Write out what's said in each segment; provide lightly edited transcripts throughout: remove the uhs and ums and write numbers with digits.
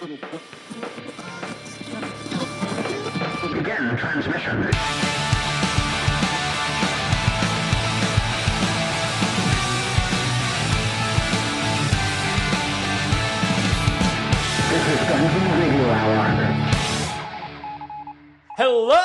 Begin transmission. This is Dungeon Radio Hour. Hello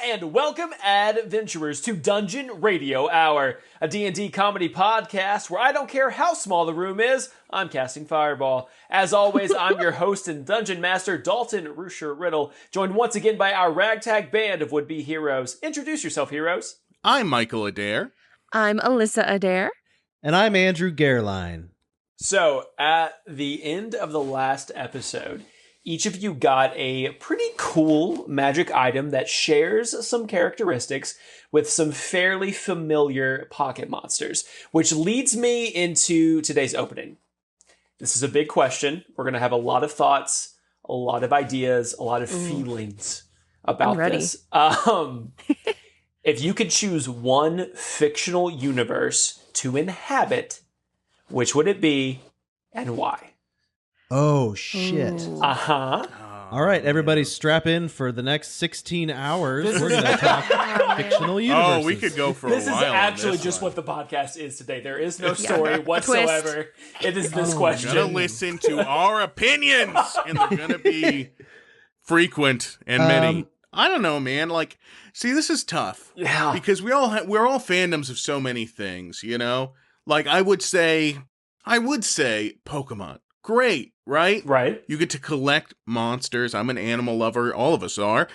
and welcome, adventurers, to Dungeon Radio Hour, a D&D comedy podcast where I don't care how small the room is, I'm casting Fireball. As always, I'm your host and dungeon master, Dalton Rusher-Riddle, joined once again by our ragtag band of would-be heroes. Introduce yourself, heroes. I'm Michael Adair. I'm Alyssa Adair. And I'm Andrew Gerline. So, at the end of the last episode, each of you got a pretty cool magic item that shares some characteristics with some fairly familiar pocket monsters, which leads me into today's opening. This is a big question. We're going to have a lot of thoughts, a lot of ideas, a lot of feelings about this. If you could choose one fictional universe to inhabit, which would it be and why? Oh, shit. Uh-huh. All right, everybody strap in for the next 16 hours. We're going to talk fictional universes. Oh, we could go for This a is while. actually on this just one. what the podcast is today. There is no story whatsoever. It is this question. You're gonna listen to our opinions, and they're gonna be frequent and many. I don't know, man. Like, see, this is tough. Yeah. Because we're all fandoms of so many things, you know? Like, I would say Pokemon. Great, right? Right. You get to collect monsters. I'm an animal lover. All of us are.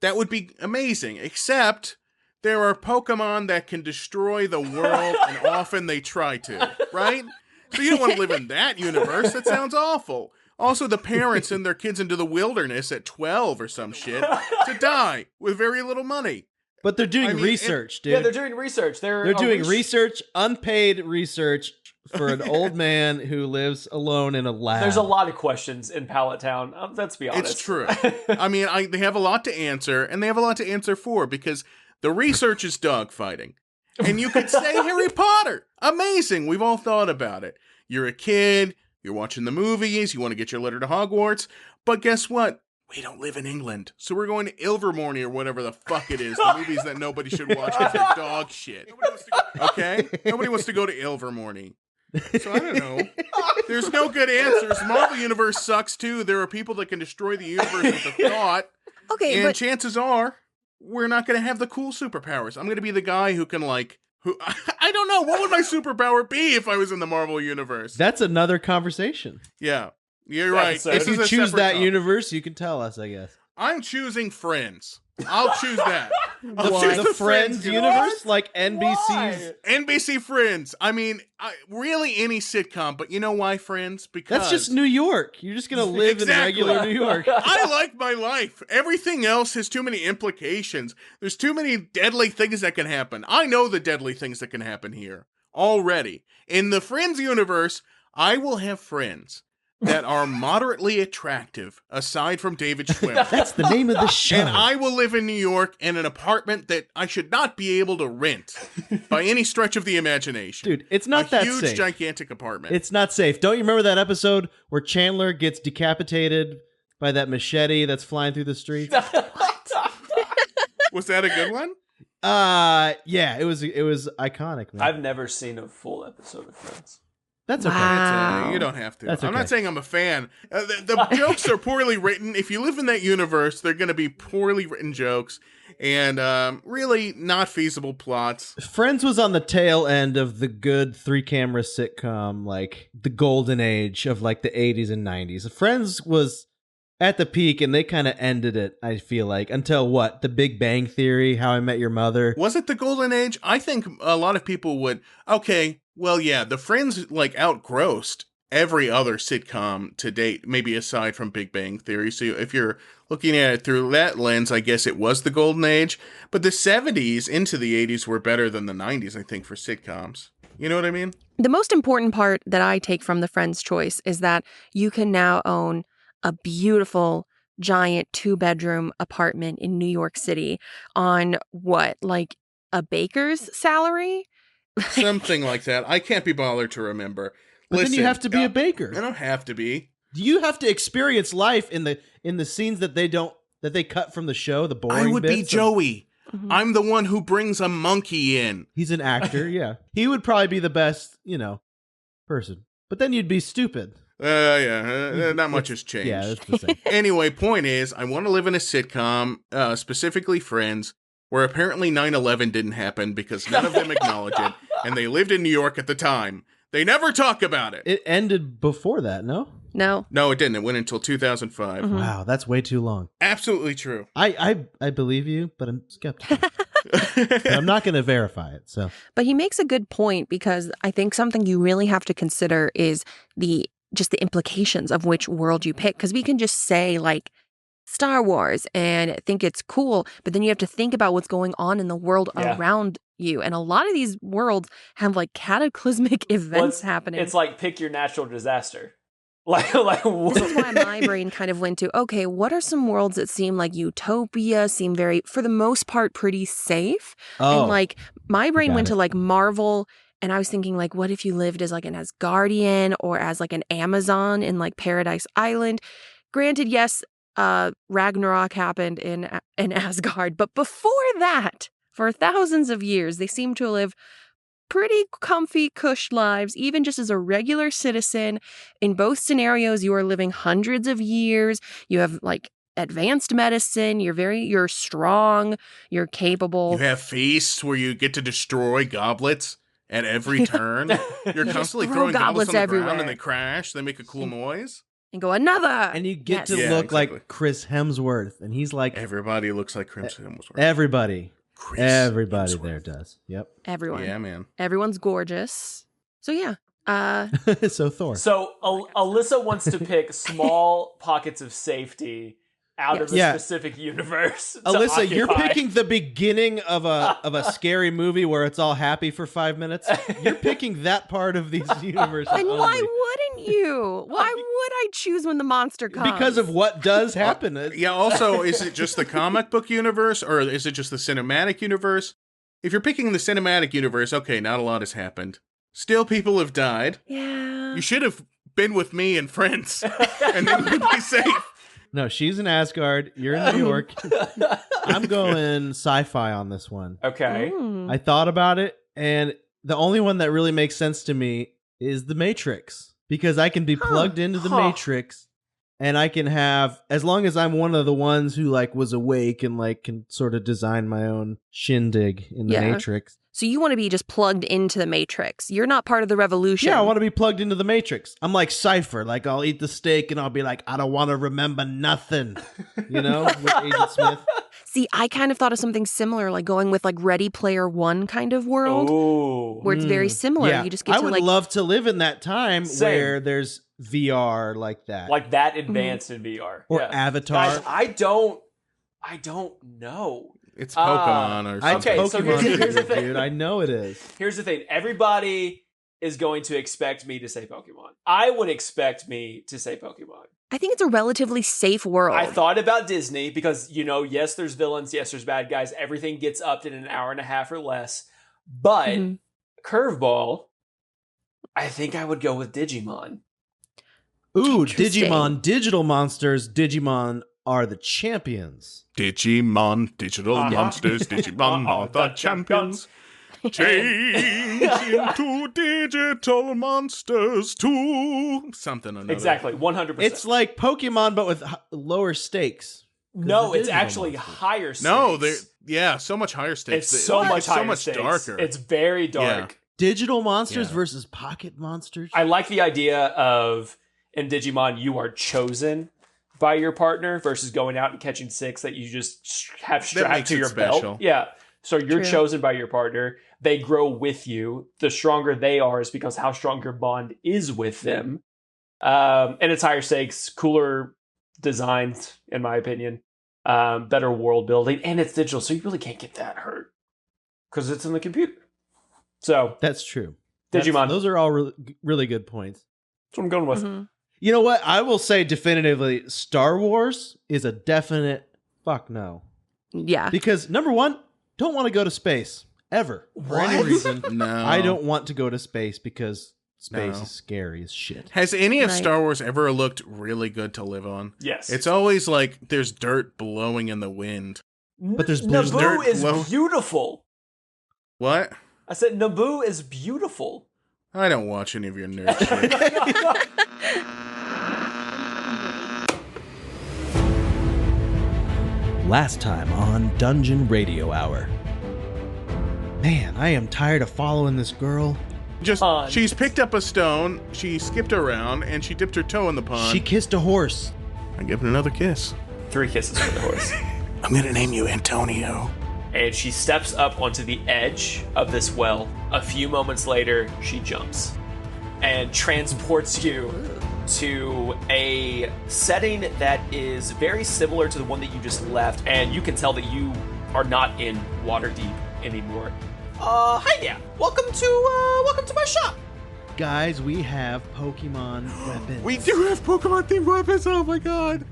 That would be amazing. Except there are Pokemon that can destroy the world, and often they try to, right? So you don't want to live in that universe. That sounds awful. Also, the parents send their kids into the wilderness at 12 or some shit to die with very little money. But they're doing research, dude. Yeah, they're doing research. They're doing research, unpaid research, for an old man who lives alone in a lab. There's a lot of questions in Pallet Town. Let's be honest. It's true. I mean, they have a lot to answer, and they have a lot to answer for, because the research is dogfighting. And you could say Harry Potter. Amazing. We've all thought about it. You're a kid, you're watching the movies, you want to get your letter to Hogwarts, but guess what? We don't live in England, so we're going to Ilvermorny or whatever the fuck it is. The movies that nobody should watch because they're dog shit. Nobody wants to go to Ilvermorny. So I don't know. There's no good answers. Marvel Universe sucks too. There are people that can destroy the universe with a thought. Okay, and but chances are we're not going to have the cool superpowers. I'm going to be the guy who can I don't know. What would my superpower be if I was in the Marvel Universe? That's another conversation. Yeah, you're right. Episode. This If is you a choose separate that topic. universe, you can tell us, I guess. I'm choosing Friends. I'll choose that. I'll choose The Friends universe? Like NBC's? NBC Friends. I mean, really any sitcom, but you know why Friends? Because That's just New York. You're just going to live in regular New York. I like my life. Everything else has too many implications. There's too many deadly things that can happen. I know the deadly things that can happen here already. In the Friends universe, I will have friends that are moderately attractive, aside from David Schwimmer. That's the name of the show. And I will live in New York in an apartment that I should not be able to rent by any stretch of the imagination. Dude, it's not that huge, safe. gigantic apartment. It's not safe. Don't you remember that episode where Chandler gets decapitated by that machete that's flying through the streets? Was that a good one? Yeah, it was iconic, man. I've never seen a full episode of Friends. That's okay. Wow. You don't have to. That's I'm okay. not saying I'm a fan. The jokes are poorly written. If you live in that universe, they're going to be poorly written jokes and really not feasible plots. Friends was on the tail end of the good 3-camera sitcom, like the golden age of like the 80s and 90s. Friends was at the peak and they kind of ended it, I feel like, until what? The Big Bang Theory, How I Met Your Mother. Was it the golden age? I think a lot of people would. Okay, well, yeah, the Friends like outgrossed every other sitcom to date, maybe aside from Big Bang Theory. So if you're looking at it through that lens, I guess it was the golden age. But the 70s into the 80s were better than the 90s, I think, for sitcoms. You know what I mean? the most important part that I take from the Friends choice is that you can now own a beautiful, giant 2-bedroom apartment in New York City on what, like a baker's salary? Something like that. I can't be bothered to remember. But then you have to be a baker. I don't have to be. you have to experience life in the scenes that they cut from the show, the boring I would be bits. Joey. Mhm. I'm the one who brings a monkey in. He's an actor, yeah. He would probably be the best, person. But then you'd be stupid. Not much has changed. Yeah, that's the same. Anyway, point is, I want to live in a sitcom, specifically Friends, where apparently 9/11 didn't happen because none of them acknowledge it, and they lived in New York at the time. They never talk about it. It ended before that, no? No. No, it didn't. It went until 2005. Mhm. Wow, that's way too long. Absolutely true. I believe you, but I'm skeptical. But I'm not going to verify it. So But he makes a good point, because I think something you really have to consider is the implications of which world you pick. Because we can just say like Star Wars and think it's cool, but then you have to think about what's going on in the world around you. And a lot of these worlds have like cataclysmic events happening. It's like pick your natural disaster. Like This is why my brain kind of went to, okay, what are some worlds that seem like utopia, seem very, for the most part, pretty safe? And like my brain went to like Marvel, and I was thinking like, what if you lived as like an Asgardian or as like an Amazon in like Paradise Island? Granted, yes, Ragnarok happened in Asgard, but before that, for thousands of years, they seem to live pretty comfy, cush lives, even just as a regular citizen. In both scenarios, you are living hundreds of years. You have like advanced medicine. You're strong. You're capable. You have feasts where you get to destroy goblets at every turn. You're constantly throw throwing goblets on the everywhere. ground and they crash. They make a cool noise. And go another. and you get to Yeah, look exactly. like Chris Hemsworth, and he's like Everybody looks like Crimson Hemsworth. everybody. Chris Everybody Hemsworth. there does. Yep. Everyone. Yeah, man. Everyone's gorgeous. So yeah. So Thor. So Alyssa wants to pick small pockets of safety out of a Yeah. specific universe. to Alyssa, you're occupy. picking the beginning of a scary movie where it's all happy for 5 minutes. You're picking that part of these universes. And only. why wouldn't you? Why would I choose when the monster comes? Because of what does happen. Yeah, also, is it just the comic book universe or is it just the cinematic universe? If you're picking the cinematic universe, okay, not a lot has happened. Still, people have died. Yeah. You should have been with me and friends, and then you'd be safe. No, she's in Asgard. You're in New York. I'm going sci-fi on this one. Okay. Mm. I thought about it, and the only one that really makes sense to me is the Matrix, because I can be plugged into the Matrix, and I can have, as long as I'm one of the ones who like was awake and like can sort of design my own shindig in the Yeah. Matrix. So you want to be just plugged into the Matrix. You're not part of the revolution. Yeah, I want to be plugged into the Matrix. I'm like Cypher. Like, I'll eat the steak and I'll be like, I don't want to remember nothing. You know, with Agent Smith. See, I kind of thought of something similar, like going with like Ready Player One kind of world, Ooh. where it's very similar. Yeah, You just get I to would like love to live in that time Same. where there's VR like that. Like that advanced in VR. Or Yeah. Avatar. Guys, I don't know. It's Pokemon or It's something. Okay, so Pokemon here's the thing. dude. I know it is. Here's the thing. Everybody is going to expect me to say Pokemon. I would expect me to say Pokemon. I think it's a relatively safe world. I thought about Disney because, yes, there's villains, yes, there's bad guys. Everything gets upped in an hour and a half or less. But Mhm. curveball, I think I would go with Digimon. Ooh, Interesting. Digimon, digital monsters. Digimon are the champions. Digimon, digital monsters, Digimon are the champions. Change into digital monsters too. Something or another. Exactly, 100%. It's like Pokemon, but with lower stakes. No, the it's digital actually monsters. higher stakes. No, so much higher stakes. It's so much higher so much stakes. darker. It's very dark. Digital monsters Yeah. versus pocket monsters. I like the idea of, in Digimon, you are chosen by your partner versus going out and catching six that you just have strapped makes to it your special. belt. Yeah. So you're True. chosen by your partner. They grow with you. The stronger they are is because how strong your bond is with them. And it's higher stakes, cooler designs, in my opinion. Better world building. And it's digital, so you really can't get that hurt. Because it's in the computer. So, That's true. Digimon. Those are all really good points. that's what I'm going with. Mhm. You know what? I will say definitively, Star Wars is a definite fuck no. Yeah. Because number one, don't want to go to space ever for any What? reason. No. I don't want to go to space because Space No. is scary as shit. Has any of Right. Star Wars ever looked really good to live on? Yes. It's always like there's dirt blowing in the wind. But there's Naboo dirt is blow- beautiful. What? I said Naboo is beautiful. I don't watch any of your nerd shit. Last time on Dungeon Radio Hour. Man, I am tired of following this girl. Just, Pond. she's picked up a stone, she skipped around, and she dipped her toe in the pond. She kissed a horse. I give it another kiss. 3 kisses for the horse. I'm gonna name you Antonio. And she steps up onto the edge of this well. A few moments later, she jumps and transports you to a setting that is very similar to the one that you just left. And you can tell that you are not in Waterdeep anymore. Hi there. Welcome to my shop. Guys, we have Pokemon weapons. We do have Pokemon themed weapons, oh my god.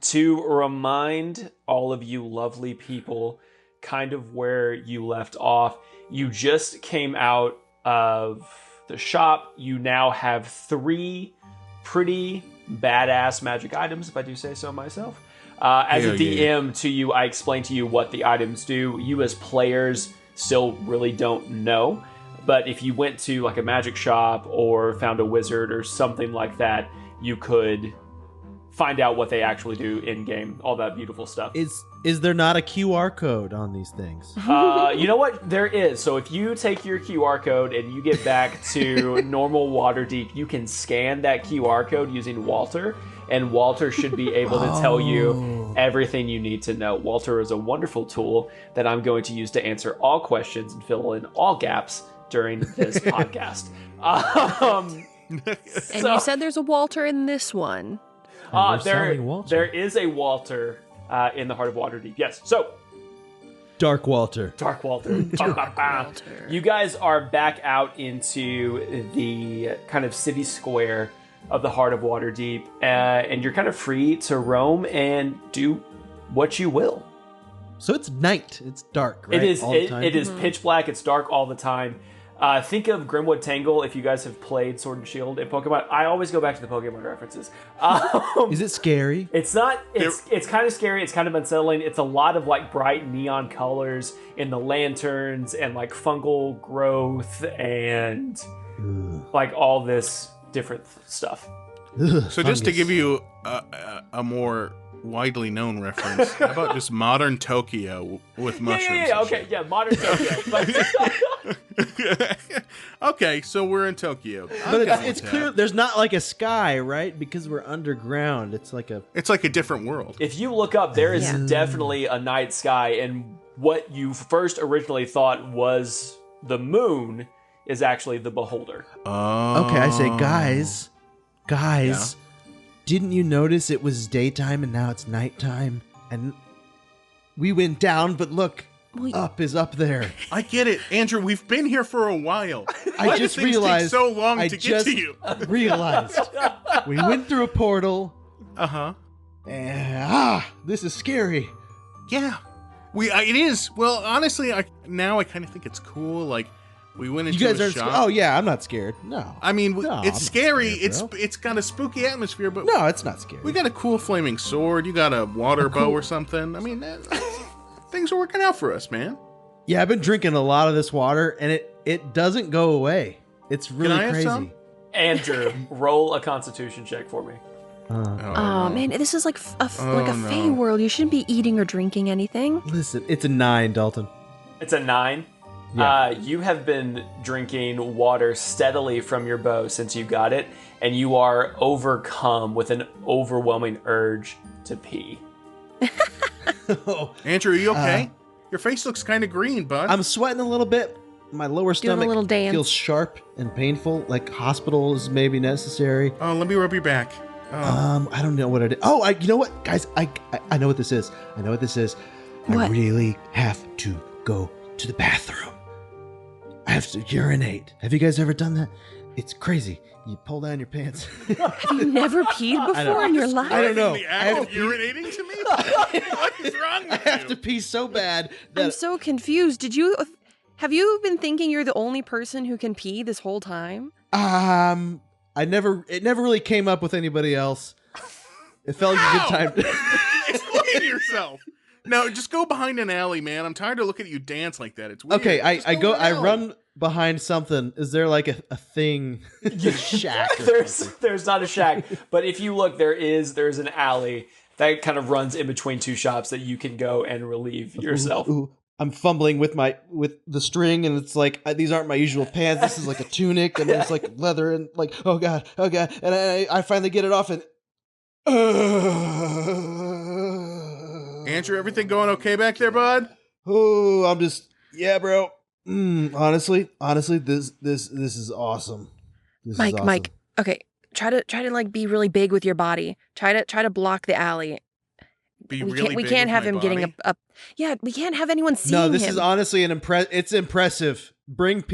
To remind all of you lovely people kind of where you left off, you just came out of the shop. You now have 3 pretty badass magic items, if I do say so myself. As a Hell yeah. DM to you, I explain to you what the items do. You as players still really don't know. But if you went to like a magic shop or found a wizard or something like that, you could find out what they actually do in game. All that beautiful stuff. Is there not a QR code on these things? You know what? There is. So if you take your QR code and you get back to normal Waterdeep, you can scan that QR code using Walter, and Walter should be able to tell you everything you need to know. Walter is a wonderful tool that I'm going to use to answer all questions and fill in all gaps during this podcast. And you said there's a Walter in this one. We're selling Walter. There is a Walter in the heart of Waterdeep. Yes. So Dark Walter. Dark Walter. Walter. You guys are back out into the kind of city square of the heart of Waterdeep, and you're kind of free to roam and do what you will. So it's night. It's dark, right? It is. All the time? It is pitch black. It's dark all the time. Think of Grimwood Tangle if you guys have played Sword and Shield in Pokemon. I always go back to the Pokemon references. Is it scary? It's not. It's kind of scary. It's kind of unsettling. It's a lot of like bright neon colors in the lanterns and like fungal growth and like all this different stuff. Ugh, So just to fungus. give you a more widely known reference, how about just modern Tokyo with mushrooms? Yeah. Okay. Yeah. Modern Tokyo. Okay, so we're in Tokyo. But Okay. it's clear there's not like a sky, right? Because we're underground. It's like a It's like a different world. If you look up, there is Yeah. definitely a night sky, and what you first originally thought was the moon is actually the beholder. Oh. Okay, I say, guys, didn't you notice it was daytime and now it's nighttime? And we went down, but look, Well, up is up there. I get it, Andrew. We've been here for a while. I Why do just things realized. take so long I to get just to you. realized we went through a portal. Uh-huh. And, this is scary. Yeah. It is. Well, honestly, I kind of think it's cool. Like, we went You into guys a aren't. shop. Oh yeah, I'm not scared. No, I mean, No, I'm it's not scary. scared, bro. It's got a spooky atmosphere, but no, it's not scary. we got a cool flaming sword. You got a water bow or something. I mean, things are working out for us, man. Yeah, I've been drinking a lot of this water, and it doesn't go away. It's really I have crazy. some? Andrew, roll a Constitution check for me. Oh man, this is like like a no. Fey world. You shouldn't be eating or drinking anything. Listen, it's a 9, Dalton. It's a 9. Yeah. You have been drinking water steadily from your bow since you got it, and you are overcome with an overwhelming urge to pee. Andrew, are you okay? Your face looks kind of green, bud. I'm sweating a little bit. My lower Doing a stomach little dance. feels sharp and painful. Like hospital is maybe necessary. Oh, let me rub your back. I don't know what it is. Oh, you know what, guys? I know what this is. I know what this is. I What? really have to go to the bathroom. I have to urinate. Have you guys ever done that? It's crazy. You pull down your pants. Have you never peed before in your life? I don't know. The I act have of urinating to me? What is wrong with I have you? to pee so bad I'm that so confused. Did you Have you been thinking you're the only person who can pee this whole time? It never really came up with anybody else. It felt like a good time. Explain yourself. No, just go behind an alley, man. I'm tired of looking at you dance like that. It's weird. Okay, I run behind something. Is there like a thing? A shack? There's not a shack, but if you look, there's an alley that kind of runs in between two shops that you can go and relieve yourself. Ooh. I'm fumbling with the string, and it's like these aren't my usual pants. This is like a tunic, and there's like leather, and like oh god, and I finally get it off, and Andrew, everything going okay back there, bud? Oh, I'm just bro. Honestly, this is awesome. This is awesome. Mike. Okay, try to like be really big with your body. Try to block the alley. We can't have him getting up. Yeah, we can't have anyone seeing him. No, this is honestly it's impressive. Bring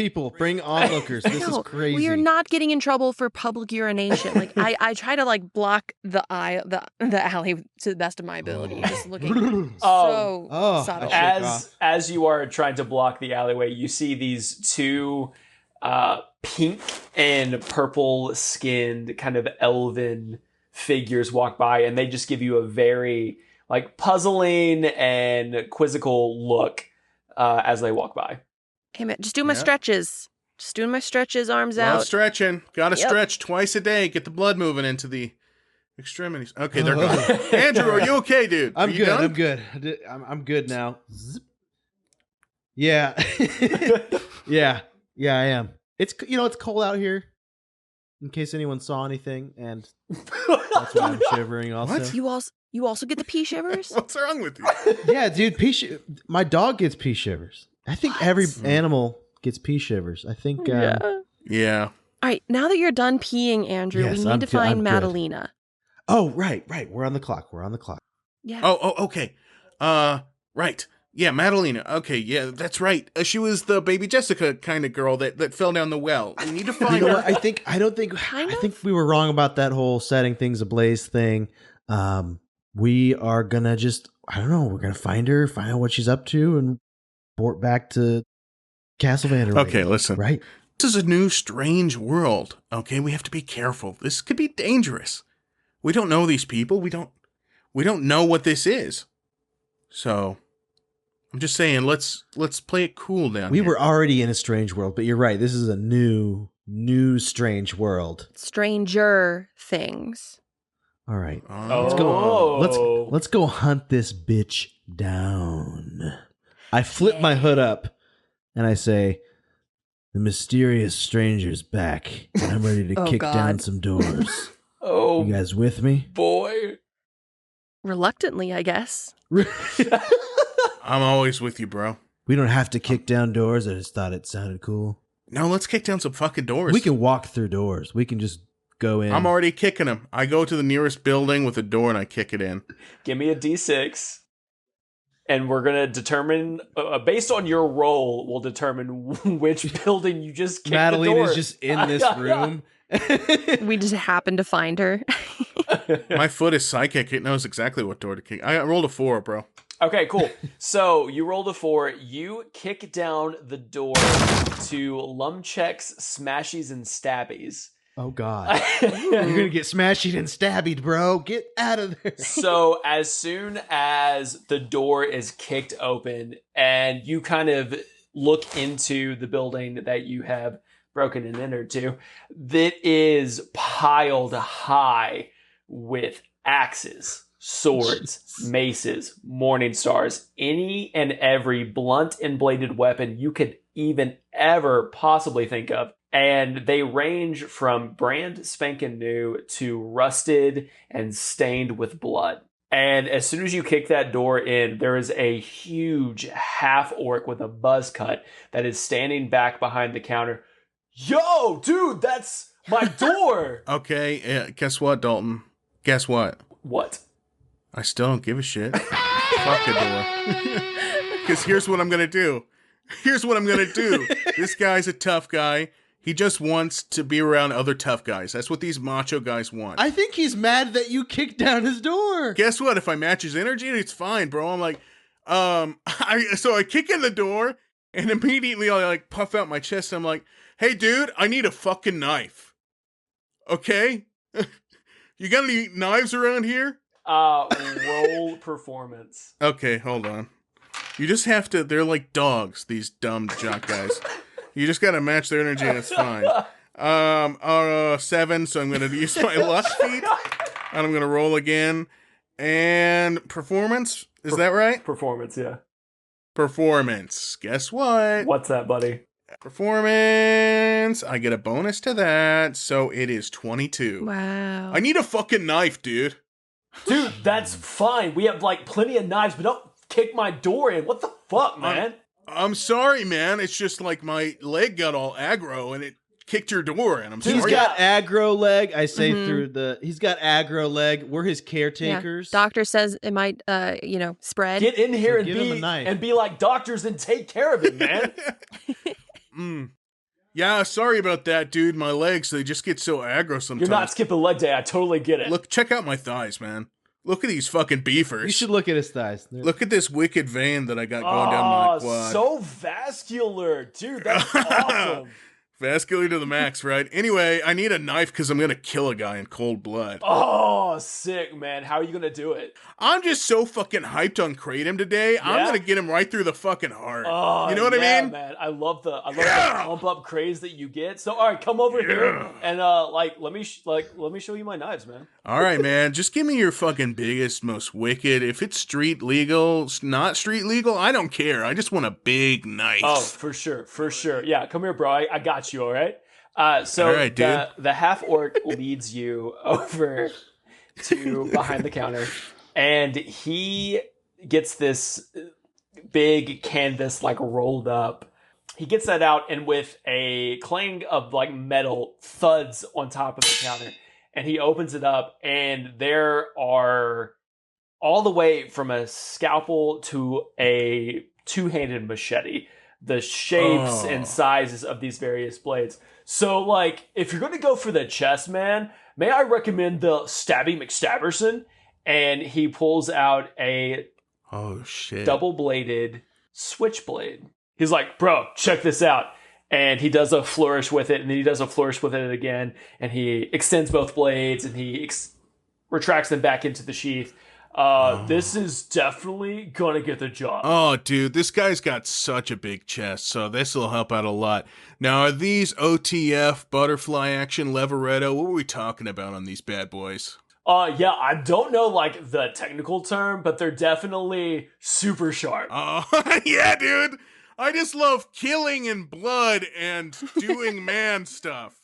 onlookers. This is crazy. We are not getting in trouble for public urination. Like I try to like block the alley to the best of my ability. Just looking subtle. As you are trying to block the alleyway, you see these two pink and purple skinned kind of elven figures walk by, and they just give you a very like puzzling and quizzical look as they walk by. Hey man, just do my stretches. Just doing my stretches, arms out. Stretching. Gotta stretch twice a day. Get the blood moving into the extremities. Okay, they're gone. Andrew, are you okay, dude? I'm good. I'm good now. Yeah. Yeah, I am. It's it's cold out here. In case anyone saw anything, and that's why I'm shivering. Also, what? You also get the pee shivers? What's wrong with you? Yeah, dude, my dog gets pee shivers. I think every animal gets pee shivers. I think. Yeah. All right, now that you're done peeing, Andrew, we need to find Madalena. Oh, right. We're on the clock. Yeah. Oh, okay. Right. Yeah, Madalena. Okay, yeah, that's right. She was the baby Jessica kind of girl that fell down the well. We need to find her. I think we were wrong about that whole setting things ablaze thing. We are gonna we're gonna find her, find out what she's up to, and report back to Castlevania. Okay, listen. Right? This is a new, strange world. Okay, we have to be careful. This could be dangerous. We don't know these people. We don't know what this is. So I'm just saying, let's play it cool down We here. were already in a strange world, but you're right. This is a new strange world. Stranger things. All right. Oh. Let's go hunt this bitch down. I flip my hood up and I say, the mysterious stranger's back, and I'm ready to kick down some doors. Oh, you guys with me? Boy. Reluctantly, I guess. I'm always with you, bro. We don't have to kick down doors. I just thought it sounded cool. No, let's kick down some fucking doors. We can walk through doors. We can just go in. I'm already kicking them. I go to the nearest building with a door and I kick it in. Give me a D6. And we're going to determine, based on your roll, we'll determine which building you just kicked the door. Madeline is just in this room. We just happen to find her. My foot is psychic. It knows exactly what door to kick. I rolled a 4, bro. Okay, cool. So you rolled a 4. You kick down the door to Lumchek's Smashies and Stabbies. Oh, God. You're going to get smashed and stabbied, bro. Get out of there. So as soon as the door is kicked open and you kind of look into the building that you have broken and entered to, that is piled high with axes, swords, maces, morning stars, any and every blunt and bladed weapon you could even ever possibly think of. And they range from brand spanking new to rusted and stained with blood. And as soon as you kick that door in, there is a huge half-orc with a buzz cut that is standing back behind the counter. Yo, dude, that's my door! Okay, guess what, Dalton? Guess what? What? I still don't give a shit. Fuck the door. Because here's what I'm going to do. This guy's a tough guy. He just wants to be around other tough guys. That's what these macho guys want. I think he's mad that you kicked down his door. Guess what? If I match his energy, it's fine, bro. I'm like, so I kick in the door, And immediately I like puff out my chest. And I'm like, hey, dude, I need a fucking knife. Okay? You got any knives around here? Roll performance. Okay, hold on. You just have to, they're like dogs, these dumb jock guys. You just gotta match their energy and it's fine. 7, so I'm gonna use my luck feat. And I'm gonna roll again. And performance? Is that right? Performance, yeah. Performance. Guess what? What's that, buddy? Performance. I get a bonus to that, so it is 22. Wow. I need a fucking knife, dude. Dude, that's fine. We have like plenty of knives, but don't kick my door in. What the fuck, man? I'm sorry, man. It's just like my leg got all aggro and it kicked your door, and I'm sorry. He's got aggro leg. I say he's got aggro leg. We're his caretakers. Yeah. Doctor says it might, spread. Get in here Give him a knife. and be like doctors and take care of it, man. Yeah, sorry about that, dude. My legs, they just get so aggro sometimes. You're not skipping leg day. I totally get it. Look, check out my thighs, man. Look at these fucking beefers. You should look at his thighs. Look at this wicked vein that I got going down my quad. So vascular, dude. That's awesome. Vascular to the max, right? Anyway, I need a knife because I'm going to kill a guy in cold blood. Oh, sick, man. How are you going to do it? I'm just so fucking hyped on Kratom today. Yeah? I'm going to get him right through the fucking heart. Oh, you know what I mean? Man. I love the pump up craze that you get. So, all right, come over here and let me show you my knives, man. All right, man. Just give me your fucking biggest, most wicked. If it's street legal, not street legal, I don't care. I just want a big knife. Oh, for sure. Yeah, come here, bro. I got you, all right? So all right, dude. The half-orc leads you over to behind the counter, and he gets this big canvas, like, rolled up. He gets that out, and with a clang of, like, metal thuds on top of the counter, and he opens it up, and there are all the way from a scalpel to a two-handed machete, the shapes and sizes of these various blades. So, like, if you're going to go for the chest, man, may I recommend the Stabby McStabberson? And he pulls out a double-bladed switchblade. He's like, bro, check this out. And he does a flourish with it, and then he does a flourish with it again, and he extends both blades, and he retracts them back into the sheath. This is definitely gonna get the job. Oh, dude, this guy's got such a big chest, so this will help out a lot. Now, are these OTF, butterfly action, leveretto? What were we talking about on these bad boys? Yeah, I don't know, like, the technical term, but they're definitely super sharp. Oh, yeah, dude. I just love killing and blood and doing man stuff.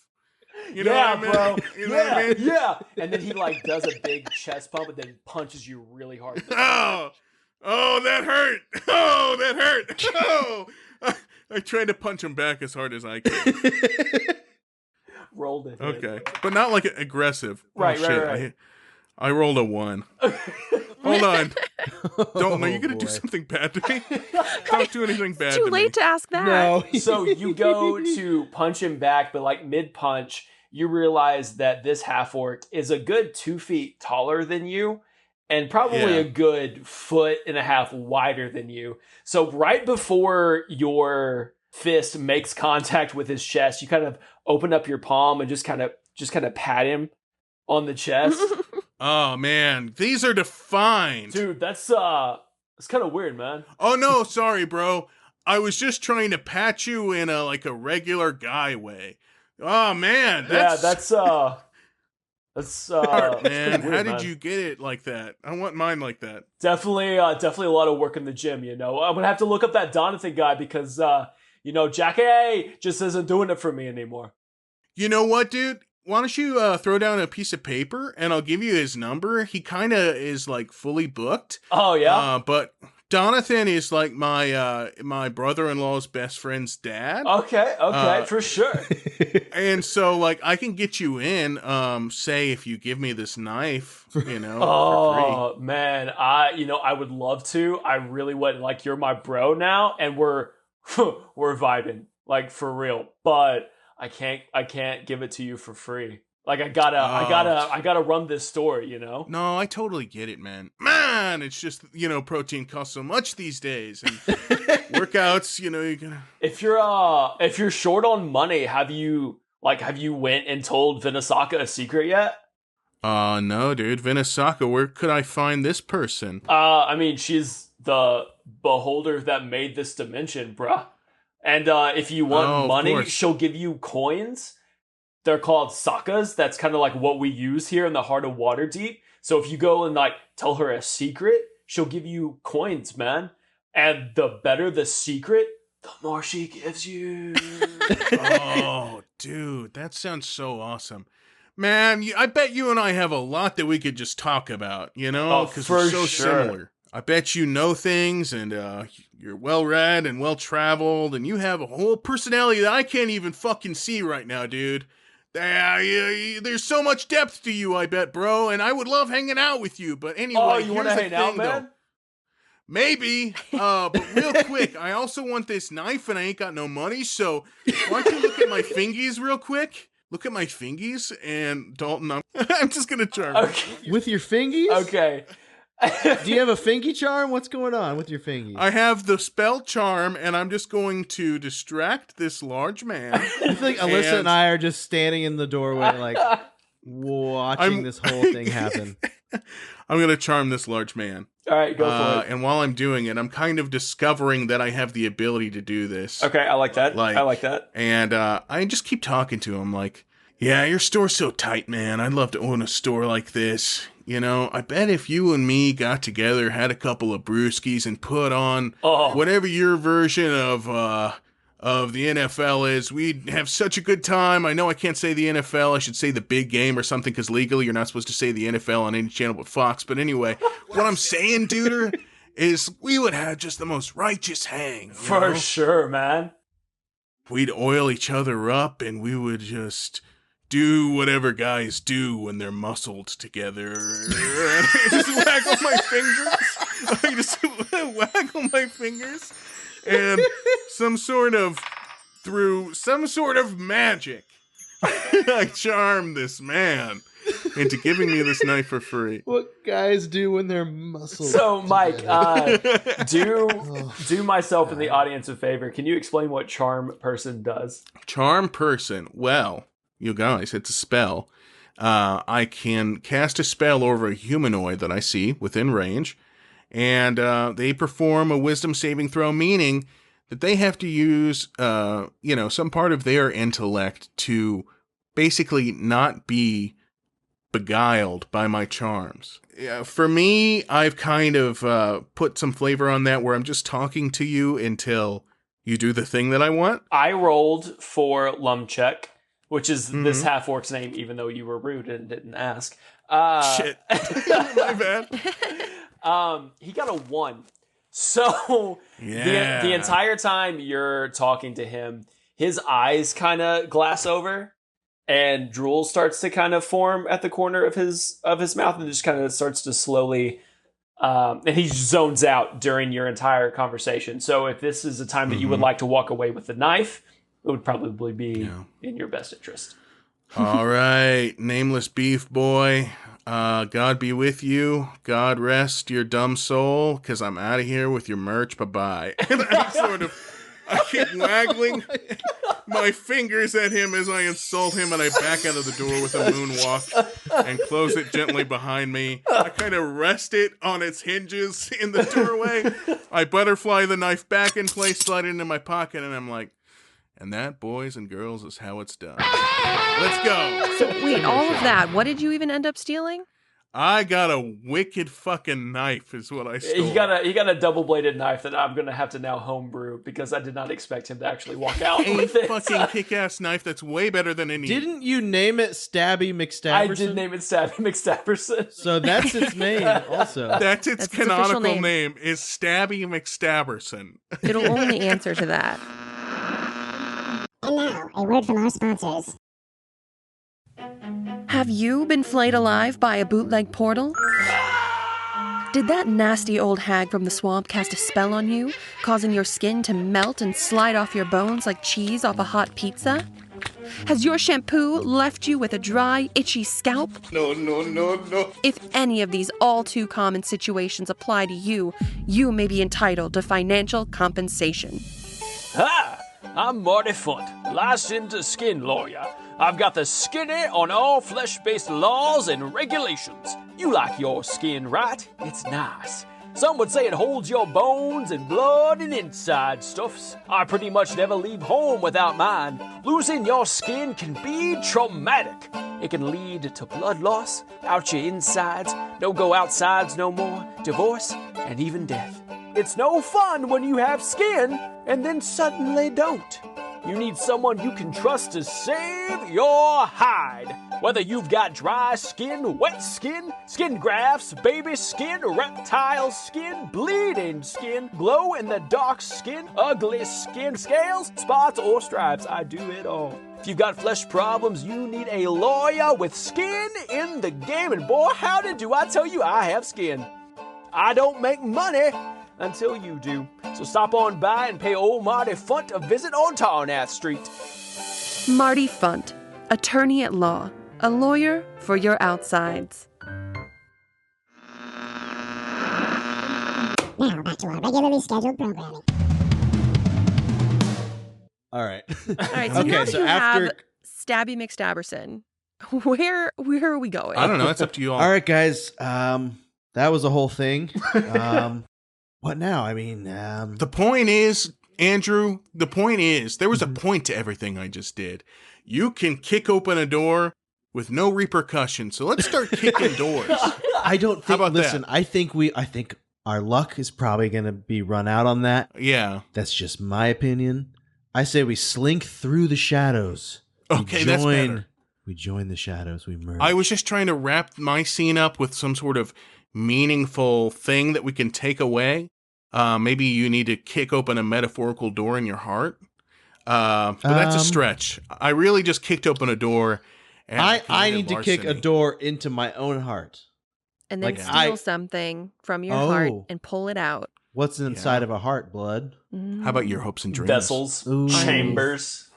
You know what I mean? Bro. You know what I mean? Yeah. And then he, like, does a big chest pump and then punches you really hard. Oh, that hurt. Oh, that hurt. Oh, I tried to punch him back as hard as I could. Rolled it. Okay, but not like aggressive. Right, oh, shit. right. I rolled a 1. Hold on. Are you going to do something bad to me? Don't do anything bad to me. Too late to ask that. No. So you go to punch him back, but like mid-punch, you realize that this half-orc is a good 2 feet taller than you and probably a good 1.5 feet wider than you. So right before your fist makes contact with his chest, you kind of open up your palm and just kind of pat him on the chest. Oh, man. These are defined. Dude, that's kind of weird, man. Oh, no. Sorry, bro. I was just trying to pat you in a regular guy way. Oh, man. That's man. weird, How did you get it like that? I want mine like that. Definitely a lot of work in the gym, you know. I'm going to have to look up that Donathan guy because, Jackie just isn't doing it for me anymore. You know what, dude? Why don't you throw down a piece of paper and I'll give you his number. He kind of is like fully booked. Oh, yeah? But Donathan is like my brother-in-law's best friend's dad. Okay, for sure. And so like I can get you in, say if you give me this knife, for free. Oh, man. I would love to. I really would. Like, you're my bro now and we're vibing, like, for real. But I can't give it to you for free. Like I gotta run this store, you know? No, I totally get it, man. Man, it's just, protein costs so much these days. And workouts, you gotta... If you're short on money, have you went and told Vinasaka a secret yet? No, dude. Vinasaka, where could I find this person? I mean, she's the beholder that made this dimension, bruh. And if you want money, she'll give you coins. They're called sakas. That's kind of like what we use here in the heart of Waterdeep. So if you go and like tell her a secret, she'll give you coins, man. And the better the secret, the more she gives you. Oh, dude, that sounds so awesome. Man, I bet you and I have a lot that we could just talk about, because we're so similar. I bet you know things, and you're well-read and well-traveled, and you have a whole personality that I can't even fucking see right now, dude. There's so much depth to you, I bet, bro, and I would love hanging out with you, but anyway, oh, you want to hang out, man? Maybe, but real quick, I also want this knife, and I ain't got no money, so why don't you look at my fingies real quick? Look at my fingies, and Dalton, I'm just gonna charm you. With your fingies? Okay. Do you have a fingy charm? What's going on with your fingies? I have the spell charm, and I'm just going to distract this large man. I think Alyssa and I are just standing in the doorway, like, watching this whole thing happen. I'm going to charm this large man. All right, go for it. And while I'm doing it, I'm kind of discovering that I have the ability to do this. Okay, I like that. I like that. And I just keep talking to him like, yeah, your store's so tight, man. I'd love to own a store like this. I bet if you and me got together, had a couple of brewskis, and put on whatever your version of the NFL is, we'd have such a good time. I know I can't say the NFL. I should say the big game or something, because legally you're not supposed to say the NFL on any channel but Fox. But anyway, what I'm saying, duder, is we would have just the most righteous hang. For sure, man. We'd oil each other up, and we would just... do whatever guys do when they're muscled together. Just waggle my fingers. I just waggle my fingers. And through some sort of magic, I charm this man into giving me this knife for free. What guys do when they're muscled. So, Mike, do myself and the audience a favor. Can you explain what Charm Person does? Charm Person. Well... you guys, it's a spell. I can cast a spell over a humanoid that I see within range, and they perform a wisdom saving throw, meaning that they have to use, some part of their intellect to basically not be beguiled by my charms. For me, I've kind of put some flavor on that where I'm just talking to you until you do the thing that I want. I rolled for Lumchek, which is this half-orc's name, even though you were rude and didn't ask. Shit. My bad. He got a 1. So the entire time you're talking to him, his eyes kind of glass over, and drool starts to kind of form at the corner of his mouth, and just kind of starts to slowly... and he zones out during your entire conversation. So if this is a time that you would like to walk away with the knife... it would probably be in your best interest. All right, nameless beef boy. God be with you. God rest your dumb soul, because I'm out of here with your merch. Bye-bye. And I keep waggling my fingers at him as I insult him, and I back out of the door with a moonwalk and close it gently behind me. I kind of rest it on its hinges in the doorway. I butterfly the knife back in place, slide it into my pocket, and I'm like, and that, boys and girls, is how it's done. Let's go. So wait, all of that, what did you even end up stealing? I got a wicked fucking knife is what I stole. He got a double-bladed knife that I'm going to have to now homebrew because I did not expect him to actually walk out with it. A fucking kick-ass knife that's way better than any... Didn't you name it Stabby McStabberson? I did name it Stabby McStabberson. So that's its name also. That's its canonical name is Stabby McStabberson. It'll only answer to that. And now, a word from our sponsors. Have you been flayed alive by a bootleg portal? Did that nasty old hag from the swamp cast a spell on you, causing your skin to melt and slide off your bones like cheese off a hot pizza? Has your shampoo left you with a dry, itchy scalp? No. If any of these all too common situations apply to you, you may be entitled to financial compensation. Hi, I'm Marty Font, licensed skin lawyer. I've got the skinny on all flesh-based laws and regulations. You like your skin, right? It's nice. Some would say it holds your bones and blood and inside stuffs. I pretty much never leave home without mine. Losing your skin can be traumatic. It can lead to blood loss, out your insides, no go outsides no more, divorce, and even death. It's no fun when you have skin and then suddenly don't. You need someone you can trust to save your hide. Whether you've got dry skin, wet skin, skin grafts, baby skin, reptile skin, bleeding skin, glow in the dark skin, ugly skin, scales, spots, or stripes, I do it all. If you've got flesh problems, you need a lawyer with skin in the game. And boy, howdy do I tell you I have skin. I don't make money until you do. So stop on by and pay old Marty Funt a visit on Tarnath Street. Marty Funt, attorney at law, a lawyer for your outsides. Now back to our regularly scheduled programming. All right. All right, so now that you have Stabby McStabberson, where are we going? I don't know. That's up to you all. All right, guys. That was a whole thing. What now? I mean, The point is, Andrew, there was a point to everything I just did. You can kick open a door with no repercussion. So let's start kicking doors. I don't think. How about listen, that? I think our luck is probably going to be run out on that. Yeah. That's just my opinion. I say we slink through the shadows. Okay, that's better. We join the shadows. We merge. I was just trying to wrap my scene up with some sort of meaningful thing that we can take away. Maybe you need to kick open a metaphorical door in your heart. But that's a stretch. I really just kicked open a door. And I need to kick a larceny. door into my own heart. And then Like, steal something from your heart and pull it out. What's inside of a heart, blood? How about your hopes and dreams? Vessels, Ooh. chambers.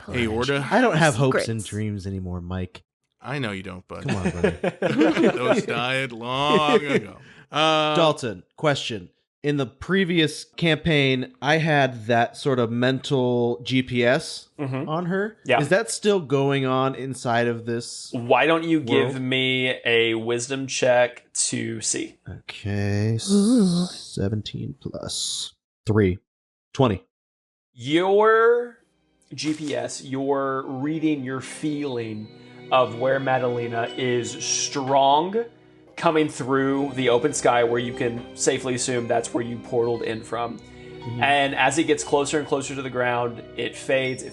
Aorta? I don't have hopes Secrets. and dreams anymore, Mike. I know you don't, bud. Come on, buddy. Those died long ago. Dalton, question. In the previous campaign, I had that sort of mental GPS on her. Yeah. Is that still going on inside of this? Why don't you give World? me a wisdom check to see? Okay. 17 plus 3. 20. Your GPS, your reading, your feeling of where Madalena is strong coming through the open sky where you can safely assume that's where you portaled in from. And as it gets closer and closer to the ground, it fades,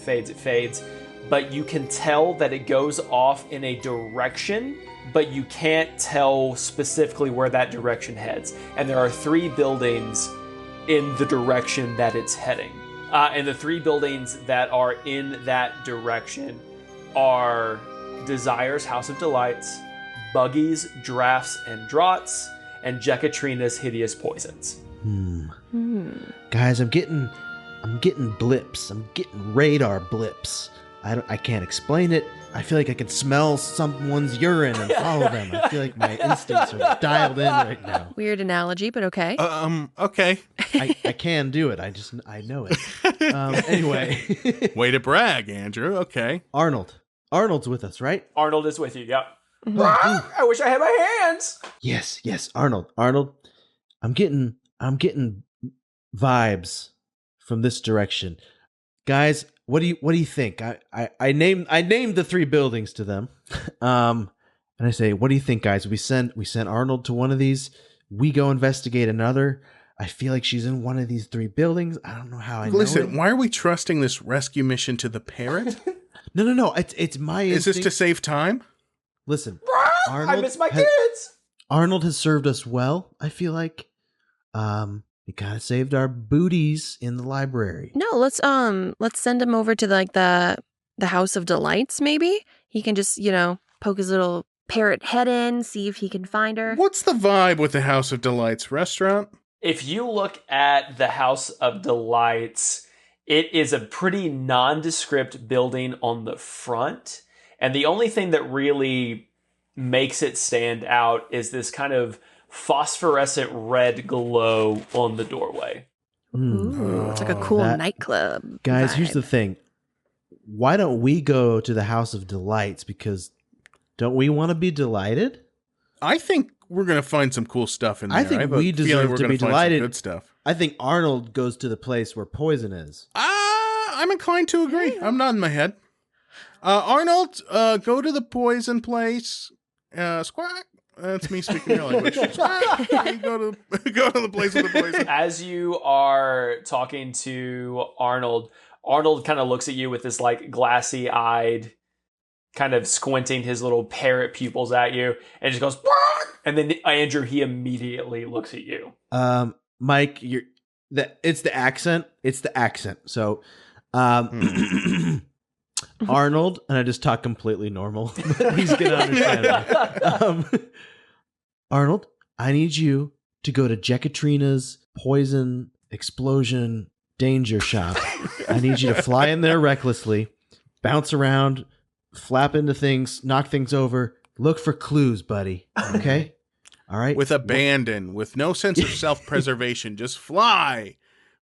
but you can tell that it goes off in a direction, but you can't tell specifically where that direction heads. And there are 3 buildings in the direction that it's heading. And the 3 buildings that are in that direction are Desire's House of Delights, Buggy's Drafts and Draughts, and Jekatrina's Hideous Poisons. Guys, I'm getting blips. I'm getting radar blips. I can't explain it. I feel like I can smell someone's urine and follow them. I feel like my instincts are dialed in right now. Weird analogy, but okay. Okay. I can do it. I know it. Anyway. Way to brag, Andrew. Okay. Arnold's with us, right? Arnold is with you, yep. I wish I had my hands. Yes, Arnold. I'm getting vibes from this direction. Guys, what do you think? I named the 3 buildings to them. And I say, what do you think, guys? We send Arnold to one of these, we go investigate another. I feel like she's in one of these 3 buildings. I don't know how I know Listen, it. why are we trusting this rescue mission to the parrot? No. It's my Is this to instinct. save time? Listen, I miss my kids. Arnold has served us well, I feel like. We kind of saved our booties in the library. No, let's send him over to the House of Delights, maybe. He can just, poke his little parrot head in, see if he can find her. What's the vibe with the House of Delights restaurant? If you look at the House of Delights, It is a pretty nondescript building on the front. And the only thing that really makes it stand out is this kind of phosphorescent red glow on the doorway. Ooh, it's like a cool nightclub. Guys, vibe. here's the thing. Why don't we go to the House of Delights? Because don't we want to be delighted? I think we're going to find some cool stuff in there. I think have a we feeling deserve we're to gonna be find some delighted. Good stuff. I think Arnold goes to the place where poison is. I'm inclined to agree. I'm nodding my head. Arnold, go to the poison place. Squawk. That's me speaking your language. Squawk. go to the place with the poison. As you are talking to Arnold, Arnold kind of looks at you with this like glassy-eyed, kind of squinting his little parrot pupils at you, and just goes, "Bark!" And then Andrew, he immediately looks at you. Mike, it's the accent. It's the accent. So, Arnold, and I just talk completely normal, but he's gonna understand me. Arnold, I need you to go to Jekatrina's poison explosion danger shop. I need you to fly in there recklessly, bounce around, flap into things, knock things over. Look for clues, buddy. Okay? All right? With abandon, with no sense of self-preservation, just fly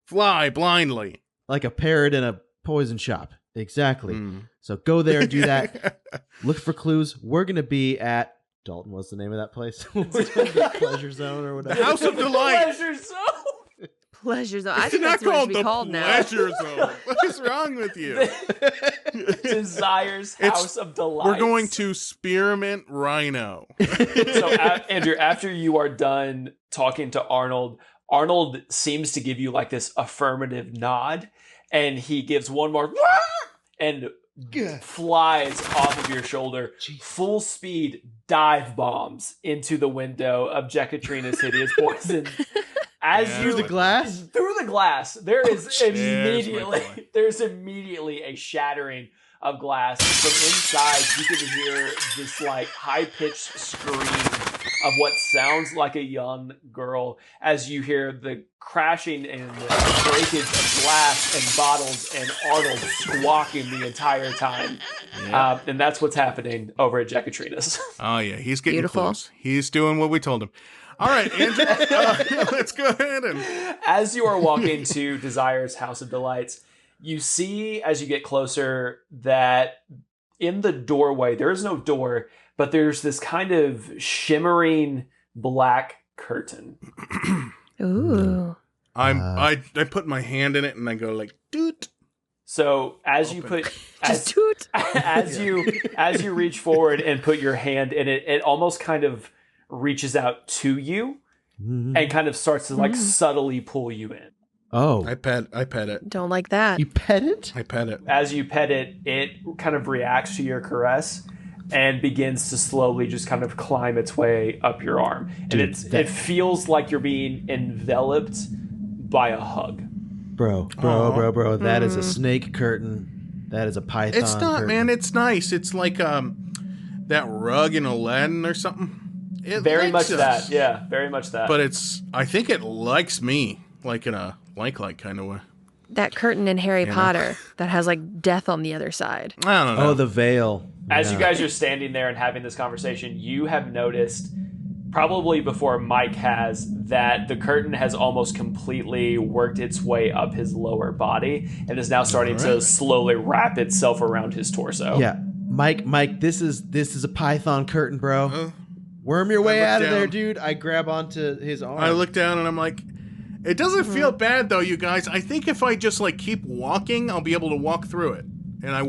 blindly. Like a parrot in a poison shop. Exactly. So go there and do that. Look for clues. We're going to be at Dalton. What's the name of that place? Pleasure Zone or whatever. The House of Delight. Pleasure zone. Pleasure Zone. I It's think not that's what it called should be the called now. Pleasure Zone. What is wrong with you? Desire's House of Delights. We're going to Spearmint Rhino. So, Andrew, after you are done talking to Arnold, Arnold seems to give you like this affirmative nod, and he gives one more and flies off of your shoulder, full speed dive bombs into the window of Jekatrina's hideous poison. As Yeah, you Through the glass? through the glass, there's Cheers, my boy. immediately a shattering of glass. And from inside, you can hear this like high pitched scream of what sounds like a young girl as you hear the crashing and the breakage of glass and bottles and Arnold squawking the entire time. Yeah. And that's what's happening over at Jekatrina's. Oh, yeah. He's getting Beautiful. close. He's doing what we told him. All right, Andrew, let's go ahead and... As you are walking to Desire's House of Delights, you see as you get closer that in the doorway, there is no door, but there's this kind of shimmering black curtain. Ooh. I put my hand in it and I go like, doot. So as you Open. put Just toot. as you reach forward and put your hand in it, it almost kind of reaches out to you and kind of starts to like subtly pull you in. Oh. I pet it. Don't like that. You pet it? I pet it. As you pet it, it kind of reacts to your caress and begins to slowly just kind of climb its way up your arm. Dude, And it feels like you're being enveloped by a hug. Bro. That is a snake curtain. That is a python It's not, curtain. man. It's nice. It's like that rug in Aladdin or something. It Very likes much us. that. Yeah, very much that. But I think it likes me, like in a like kind of way. That curtain in Harry Potter that has like death on the other side. I don't know. Oh, the veil. As you Yeah. guys are standing there and having this conversation, you have noticed, probably before Mike has, that the curtain has almost completely worked its way up his lower body and is now starting to Alright. slowly wrap itself around his torso. Yeah. Mike, this is a python curtain, bro. Uh, Worm your way look out of there, down. dude. I grab onto his arm. I look down and I'm like, it doesn't feel bad though, you guys. I think if I just like keep walking, I'll be able to walk through it. And I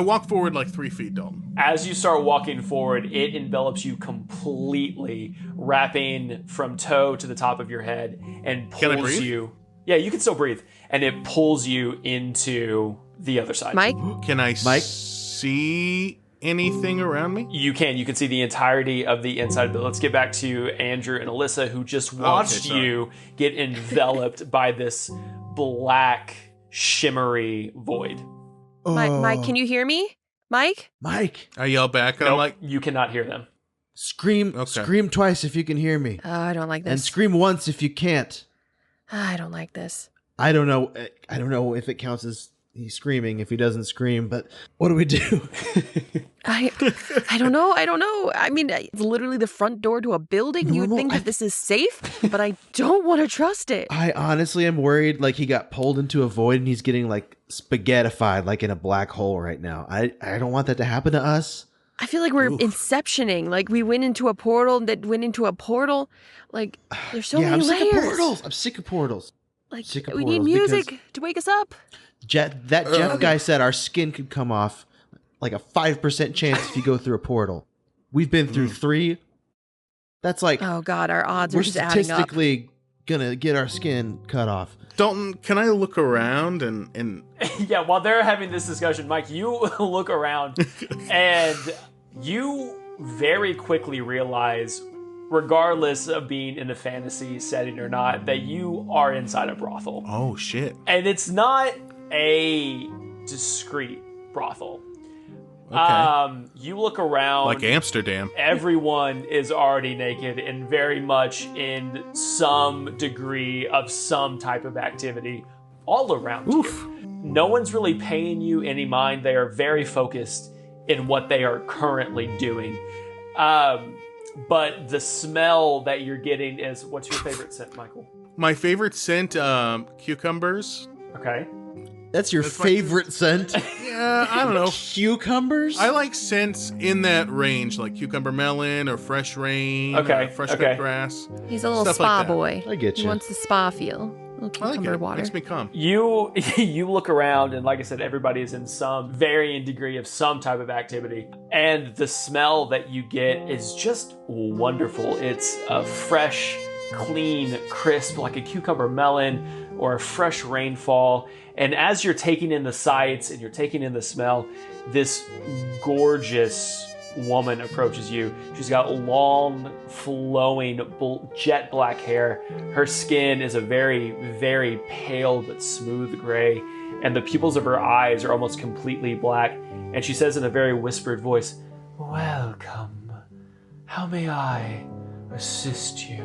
walk forward like 3 feet, Dalton. As you start walking forward, it envelops you completely, wrapping from toe to the top of your head and Can I pulls breathe? you. Yeah, you can still breathe. And it pulls you into the other side. Mike? Can I Mike? see anything around me? You can see the entirety of the inside, but let's get back to Andrew and Alyssa, who just watched sorry. you get enveloped by this black, shimmery void. Mike, can you hear me? Mike? Mike, I yell back and Nope, I'm like, you cannot hear them. scream Okay. scream twice if you can hear me. Oh, I don't like And this. scream once if you can't. I don't like this. I don't know. I don't know if it counts as he's screaming if he doesn't scream, but what do we do? I don't know. I mean, it's literally the front door to a building. You would think that this is safe, but I don't want to trust it. I honestly am worried like he got pulled into a void and he's getting like spaghettified like in a black hole right now. I don't want that to happen to us. I feel like we're inceptioning. Like we went into a portal that went into a portal. Like there's so many layers. I'm sick of portals. Like we need music to wake us up. Jeff guy said our skin could come off like a 5% chance if you go through a portal. We've been through 3. That's like, oh God, our odds are just adding up. We're statistically gonna get our skin cut off. Dalton, can I look around and Yeah, while they're having this discussion, Mike, you look around and you very quickly realize, regardless of being in a fantasy setting or not, that you are inside a brothel. Oh shit. And it's not a discreet brothel. Okay. You look around like Amsterdam. Everyone is already naked and very much in some degree of some type of activity all around you. No one's really paying you any mind. They are very focused in what they are currently doing. But the smell that you're getting is, what's your favorite scent, Michael? My favorite scent, cucumbers. Okay. That's your favorite scent? Yeah, I don't know. Cucumbers? I like scents in that range, like cucumber melon or fresh rain, fresh cut grass. He's a little stuff spa like that. boy. I get you. He wants the spa feel. A little cucumber water. Makes me calm. You look around, and like I said, everybody is in some varying degree of some type of activity. And the smell that you get is just wonderful. It's a fresh, clean, crisp, like a cucumber melon or a fresh rainfall. And as you're taking in the sights and you're taking in the smell, this gorgeous woman approaches you. She's got long, flowing, jet black hair. Her skin is a very, very pale but smooth gray, and the pupils of her eyes are almost completely black. And she says in a very whispered voice, "Welcome. How may I assist you?"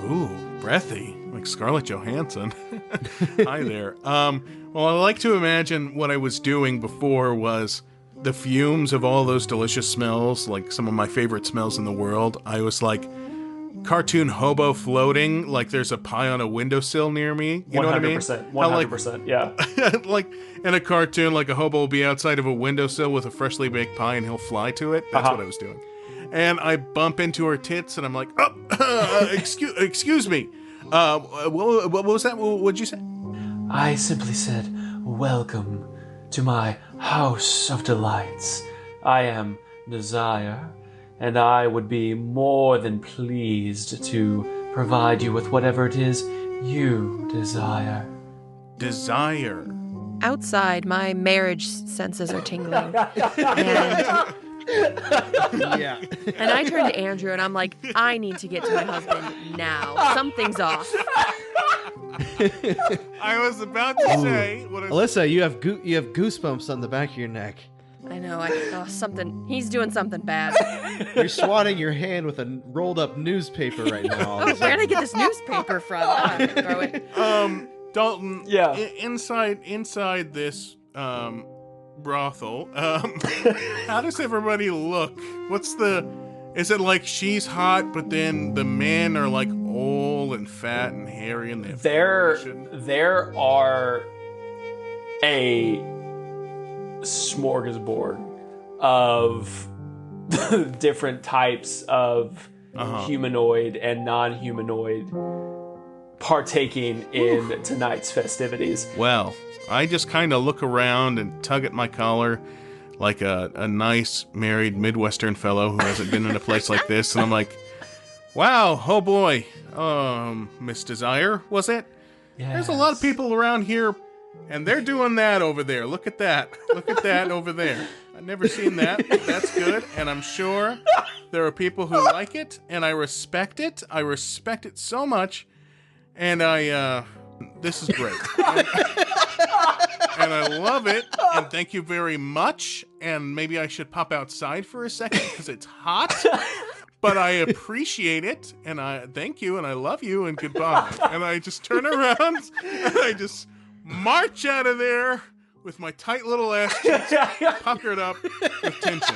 Ooh, breathy, like Scarlett Johansson. Hi there. Well, I like to imagine what I was doing before was the fumes of all those delicious smells, like some of my favorite smells in the world. I was like cartoon hobo floating, like there's a pie on a windowsill near me. You know what I mean? 100%, yeah. Like in a cartoon, like a hobo will be outside of a windowsill with a freshly baked pie and he'll fly to it. That's what I was doing. And I bump into her tits and I'm like, oh, excuse me. What was that? What'd you say? I simply said, "Welcome to my house of delights. I am Desire, and I would be more than pleased to provide you with whatever it is you desire." Desire. Outside, my marriage senses are tingling. Yeah. And I turn to Andrew and I'm like, I need to get to my husband now. Something's off. I was about to say what I... Alyssa, you have goosebumps on the back of your neck. I know. Something. He's doing something bad. You're swatting your hand with a rolled up newspaper right now. Where did I get this newspaper from? I'm gonna throw it. Dalton. Yeah. Inside this brothel. How does everybody look? Is it like she's hot, but then the men are like old and fat and hairy and there are a smorgasbord of different types of humanoid and non-humanoid partaking in tonight's festivities. Well, I just kind of look around and tug at my collar like a nice married Midwestern fellow who hasn't been in a place like this, and I'm like, wow, oh boy, Miss Desire, was it? Yes. There's a lot of people around here, and they're doing that over there. Look at that. Look at that over there. I've never seen that. That's good, and I'm sure there are people who like it, and I respect it. I respect it so much, and this is great. And I love it, and thank you very much, and maybe I should pop outside for a second, because it's hot, but I appreciate it, and I thank you, and I love you, and goodbye. And I just turn around, and I just march out of there with my tight little ass cheeks puckered up with tension.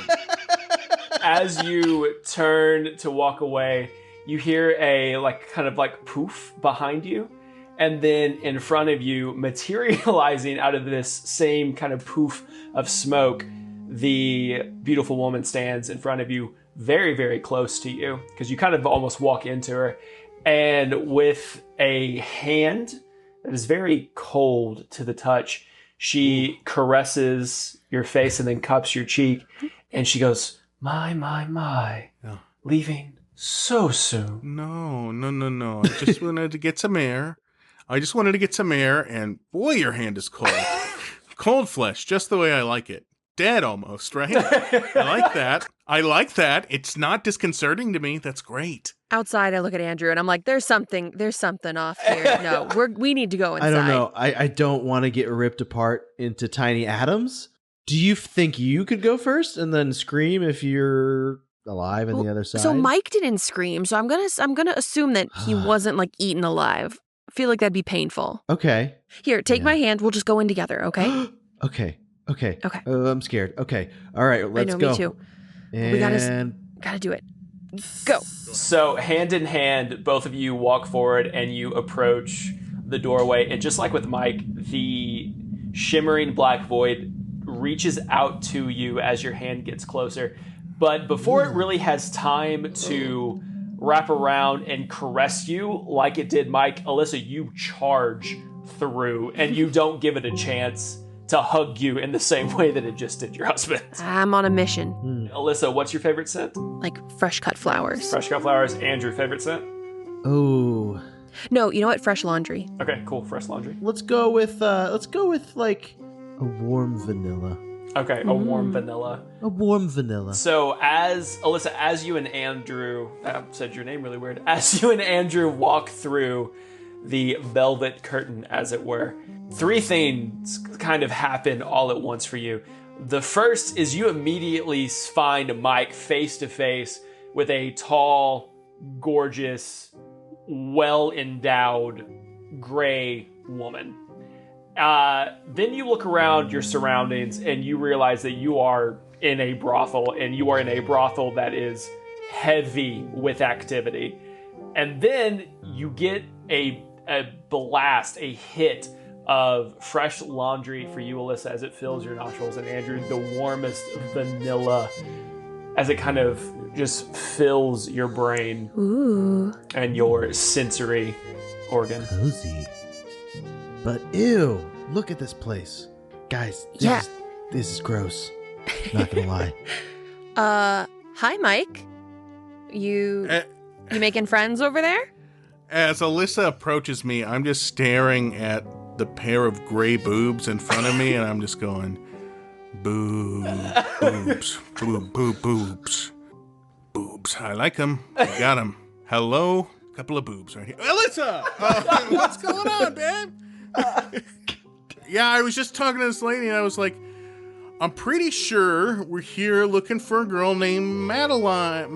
As you turn to walk away, you hear a kind of poof behind you, and then in front of you, materializing out of this same kind of poof of smoke, the beautiful woman stands in front of you, very, very close to you, because you kind of almost walk into her, and with a hand that is very cold to the touch, she caresses your face and then cups your cheek, and she goes, my, Yeah. leaving so soon. No. I just wanted to get some air. And boy, your hand is cold. Cold flesh, just the way I like it. Dead almost, right? I like that. It's not disconcerting to me. That's great. Outside, I look at Andrew and I'm like, there's something off here. No, we need to go inside. I don't know. I don't want to get ripped apart into tiny atoms. Do you think you could go first and then scream if you're alive on the other side? So Mike didn't scream, so I'm gonna assume that he wasn't eaten alive. I feel like that'd be painful. Okay. Here, take my hand. We'll just go in together, okay? Okay. Okay. I'm scared. Okay. All right, let's go. Me too. And We gotta do it. Go. So hand in hand, both of you walk forward and you approach the doorway. And just like with Mike, the shimmering black void reaches out to you as your hand gets closer. But before it really has time to wrap around and caress you like it did Mike, Alyssa, you charge through and you don't give it a chance to hug you in the same way that it just did your husband. I'm on a mission. Alyssa, what's your favorite scent? Fresh cut flowers. Fresh cut flowers. Andrew, favorite scent? Oh. No, you know what? Fresh laundry. Okay, cool. Fresh laundry. Let's go with a warm vanilla. Okay, a warm vanilla. A warm vanilla. So Alyssa, as you and Andrew, I said your name really weird, as you and Andrew walk through the velvet curtain, as it were, 3 things kind of happen all at once for you. The first is you immediately find Mike face to face with a tall, gorgeous, well-endowed, gray woman. Then you look around your surroundings and you realize that you are in a brothel, and you are in a brothel that is heavy with activity. And then you get a blast, a hit of fresh laundry for you, Alyssa, as it fills your nostrils, and Andrew, the warmest vanilla as it kind of just fills your brain and your sensory organ. Cozy. But ew, look at this place. Guys, this is gross. Not gonna lie. Hi, Mike. You making friends over there? As Alyssa approaches me, I'm just staring at the pair of gray boobs in front of me, and I'm just going, boobs, boobs. I like them. I got them. Hello, couple of boobs right here. Alyssa, what's going on, babe? Yeah, I was just talking to this lady, and I was like, I'm pretty sure we're here looking for a girl named Madalina?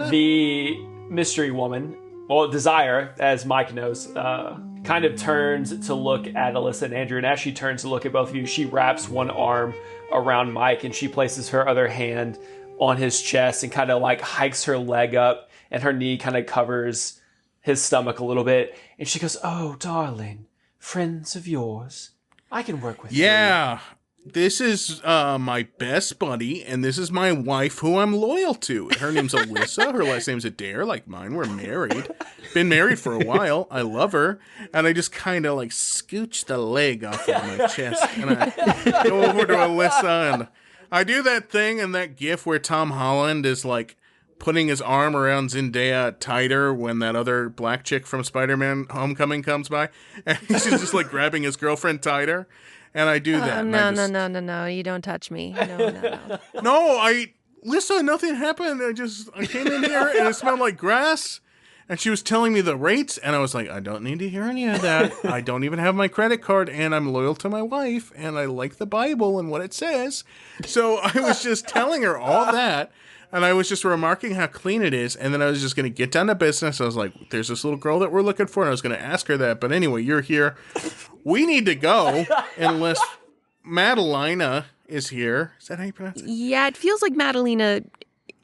The mystery woman, well, Desire, as Mike knows, kind of turns to look at Alyssa and Andrew, and as she turns to look at both of you, she wraps one arm around Mike, and she places her other hand on his chest and kind of hikes her leg up, and her knee kind of covers his stomach a little bit, and she goes, "Oh, darling, friends of yours, I can work with you." Yeah, this is my best buddy, and this is my wife who I'm loyal to. Her name's Alyssa. Her last name's Adair, like mine. We're married. Been married for a while. I love her. And I just kind of scooch the leg off of my chest, and I go over to Alyssa, and I do that thing in that gif where Tom Holland is putting his arm around Zendaya tighter when that other black chick from Spider-Man Homecoming comes by, and he's just grabbing his girlfriend tighter, and I do that. No, you don't touch me. No. No, Lisa, nothing happened. I came in here and it smelled like grass, and she was telling me the rates, and I was like, I don't need to hear any of that. I don't even have my credit card, and I'm loyal to my wife, and I like the Bible and what it says. So I was just telling her all that. And I was just remarking how clean it is, and then I was just going to get down to business. I was like, there's this little girl that we're looking for, and I was going to ask her that. But anyway, you're here. We need to go, unless Madalena is here. Is that how you pronounce it? Yeah, it feels like Madalena,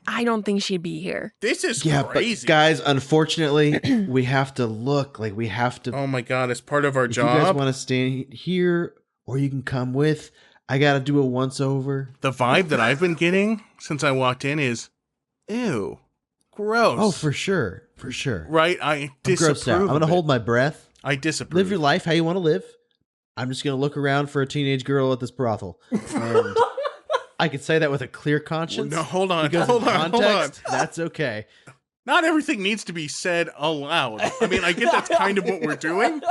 I don't think she'd be here. This is But crazy. guys, unfortunately, we have to look. Like, we have to... Oh my God, it's part of our if job. you guys want to stay here, or you can come with... I gotta do a once-over. The vibe that I've been getting since I walked in is, ew, gross. Oh, for sure. For sure. Right? I I'm grossed out. disapprove I'm gonna of hold it. my breath. I disapprove. Live your life how you want to live. I'm just gonna look around for a teenage girl at this brothel. And I could say that with a clear conscience. No, hold on. Because Hold in on. context, that's okay. Not everything needs to be said aloud. I mean, I get that's kind of what we're doing,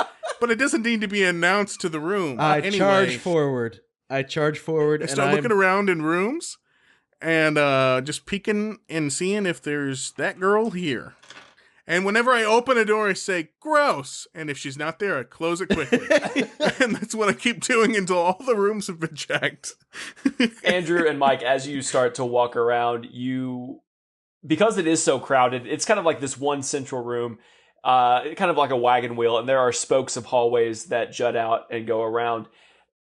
but it doesn't need to be announced to the room. I Anyway, charge forward. I I start looking around in rooms and just peeking and seeing if there's that girl here. And whenever I open a door, I say, gross. And if she's not there, I close it quickly. And that's what I keep doing until all the rooms have been checked. Andrew and Mike, as you start to walk around, because it is so crowded, it's kind of like this one central room, kind of like a wagon wheel, and there are spokes of hallways that jut out and go around.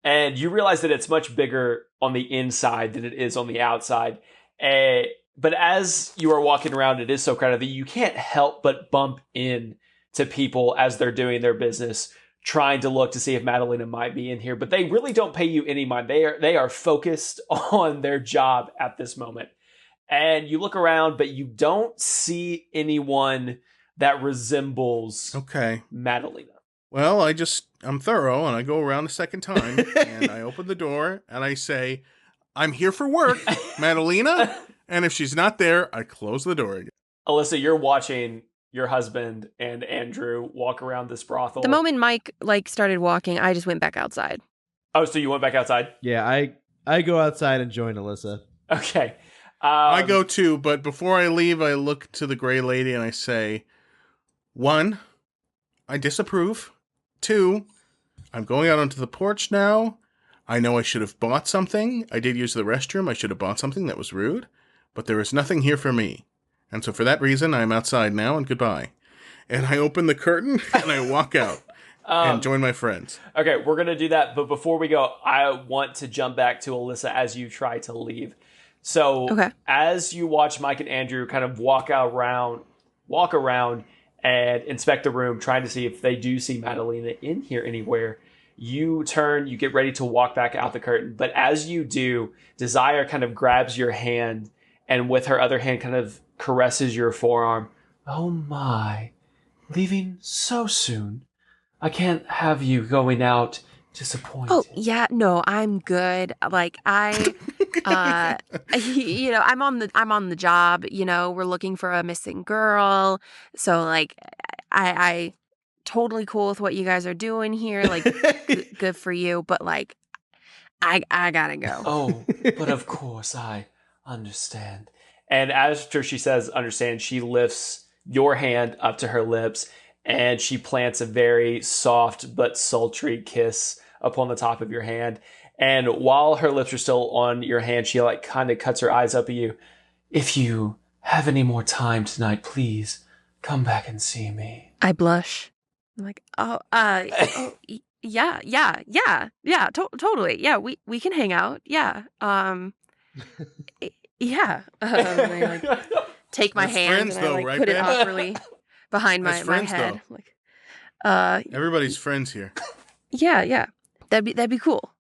And you realize that it's much bigger on the inside than it is on the outside. But as you are walking around, it is so crowded that you can't help but bump in to people as they're doing their business, trying to look to see if Madalena might be in here. But they really don't pay you any mind. They are focused on their job at this moment. And you look around, but you don't see anyone that resembles Madalena. Well, I'm thorough, and I go around a second time, and I open the door, and I say, I'm here for work, Madalena. And if she's not there, I close the door again. Alyssa, you're watching your husband and Andrew walk around this brothel. The moment Mike started walking, I just went back outside. Oh, so you went back outside? Yeah, I go outside and join Alyssa. Okay. I go too, but before I leave, I look to the gray lady and I say, 1, I disapprove. 2, I'm going out onto the porch now. I know I should have bought something. I did use the restroom. I should have bought something that was rude, but there is nothing here for me. And so for that reason, I'm outside now and goodbye. And I open the curtain and I walk out and join my friends. Okay, we're going to do that. But before we go, I want to jump back to Alyssa as you try to leave. So as you watch Mike and Andrew kind of walk around and inspect the room, trying to see if they do see Madalena in here anywhere, you turn, you get ready to walk back out the curtain. But as you do, Desire kind of grabs your hand and with her other hand kind of caresses your forearm. Oh my, leaving so soon. I can't have you going out disappointed. Oh, yeah, no, I'm good. Like I'm on the job, we're looking for a missing girl. So like I totally cool with what you guys are doing here. Like good for you, but like I gotta go. Oh, but of course I understand. And after she says understand, she lifts your hand up to her lips and she plants a very soft but sultry kiss upon the top of your hand. And while her lips are still on your hand, she like kind of cuts her eyes up at you. If you have any more time tonight, please come back and see me. I blush. I'm like, yeah, totally. Yeah, we can hang out. Yeah. Yeah. I like take my hand and I like put it awkwardly behind my head. Though. Like, everybody's friends here. Yeah. That'd be cool.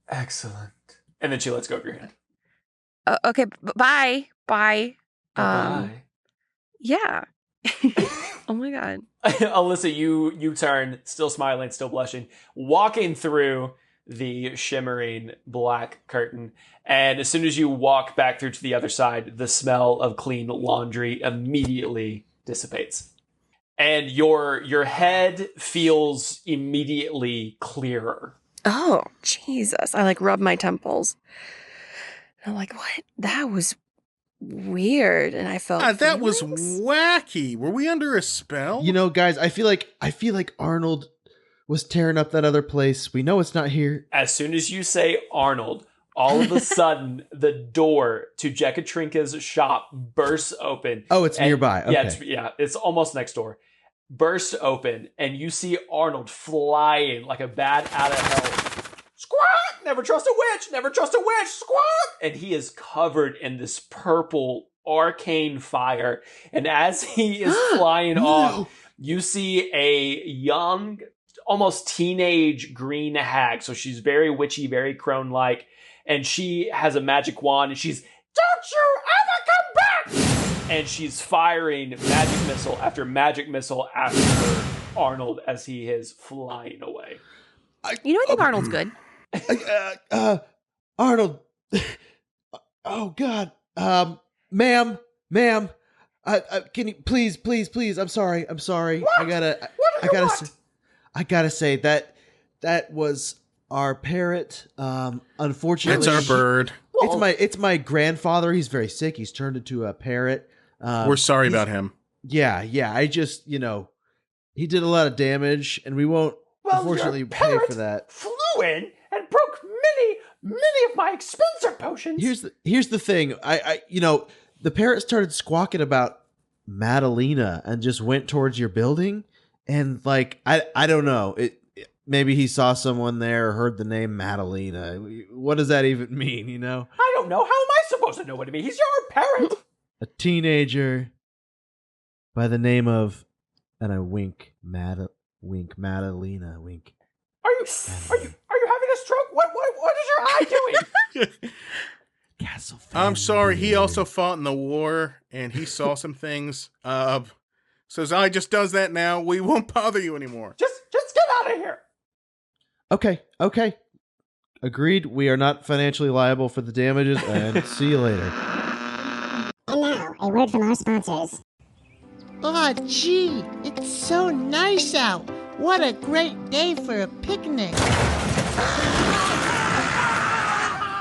Excellent. And then she lets go of your hand. Okay, bye. Bye. Yeah. Oh my God. Alyssa, you turn, still smiling, still blushing, walking through the shimmering black curtain. And as soon as you walk back through to the other side, the smell of clean laundry immediately dissipates. And your head feels immediately clearer. Oh, Jesus. I like rub my temples. And I'm like, what? That was weird. And I felt that was wacky. Were we under a spell? Guys, I feel like Arnold was tearing up that other place. We know it's not here. As soon as you say Arnold all of a sudden, the door to Jekatrinka's shop bursts open. Oh, it's nearby. Okay. Yeah, it's almost next door. Bursts open, and you see Arnold flying like a bat out of hell. Squawk! Never trust a witch! Never trust a witch! Squawk! And he is covered in this purple arcane fire. And as he is flying off, you see a young, almost teenage green hag. So she's very witchy, very crone-like. And she has a magic wand, and she's, "Don't you ever come back!" And she's firing magic missile after Arnold as he is flying away. You know, I think Arnold's good. Arnold. Oh God. Ma'am. Can you please? I'm sorry. What? I gotta say that was our parrot. Unfortunately, It's our bird. It's my grandfather. He's very sick. He's turned into a parrot. We're sorry about him. Yeah. I just, he did a lot of damage, and we won't unfortunately pay for that. Flew in and broke many of my expensive potions. Here's the thing. I the parrot started squawking about Madalena and just went towards your building, and I don't know. Maybe he saw someone there or heard the name Madalena. What does that even mean, I don't know. How am I supposed to know what it means? He's your parent. A teenager by the name of, and I wink, Madalena, wink. Are you having a stroke? What is your eye doing? Castle. I'm sorry. He also fought in the war, and he saw some things. So Zai just does that now. We won't bother you anymore. Just get out of here. Okay. Agreed. We are not financially liable for the damages, and see you later. And now, a word from our sponsors. Oh, gee, it's so nice out. What a great day for a picnic.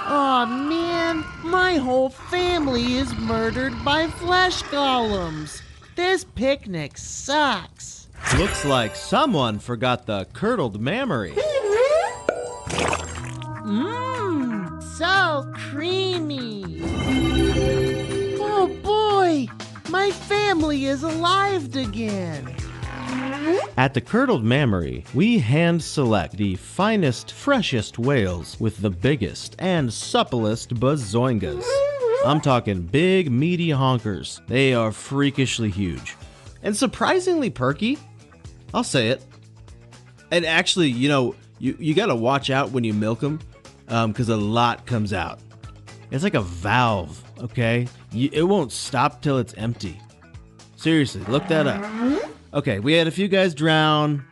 Oh man, my whole family is murdered by flesh golems. This picnic sucks. Looks like someone forgot the curdled mammary. Mmm, so creamy. Oh boy, my family is alive again. At the Curdled Mammary, we hand select the finest, freshest whales with the biggest and supplest bazoingas. I'm talking big, meaty honkers. They are freakishly huge. And surprisingly perky. I'll say it. And actually, you gotta watch out when you milk them, because a lot comes out. It's like a valve, okay? It won't stop till it's empty. Seriously, look that up. Okay, we had a few guys drown,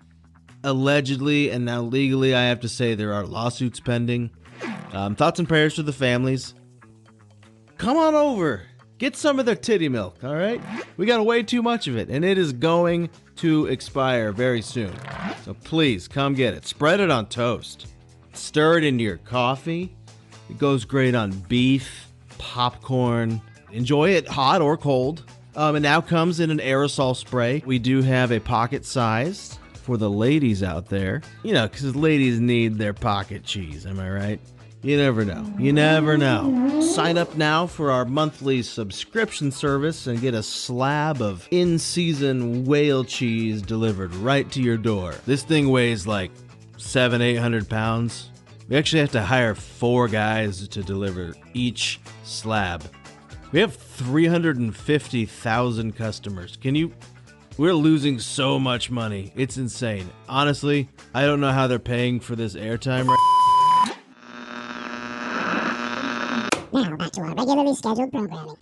allegedly, and now legally I have to say there are lawsuits pending. Thoughts and prayers to the families. Come on over. Get some of their titty milk, all right? We got way too much of it, and it is going to expire very soon. So please, come get it. Spread it on toast. Stir it into your coffee. It goes great on beef, popcorn. Enjoy it hot or cold. It now comes in an aerosol spray. We do have a pocket size for the ladies out there. Because ladies need their pocket cheese, am I right? You never know. Sign up now for our monthly subscription service and get a slab of in-season whale cheese delivered right to your door. This thing weighs like 700-800 pounds. We actually have to hire 4 guys to deliver each slab. We have 350,000 customers. We're losing so much money. It's insane. Honestly, I don't know how they're paying for this airtime right Now, back to our regularly scheduled programming.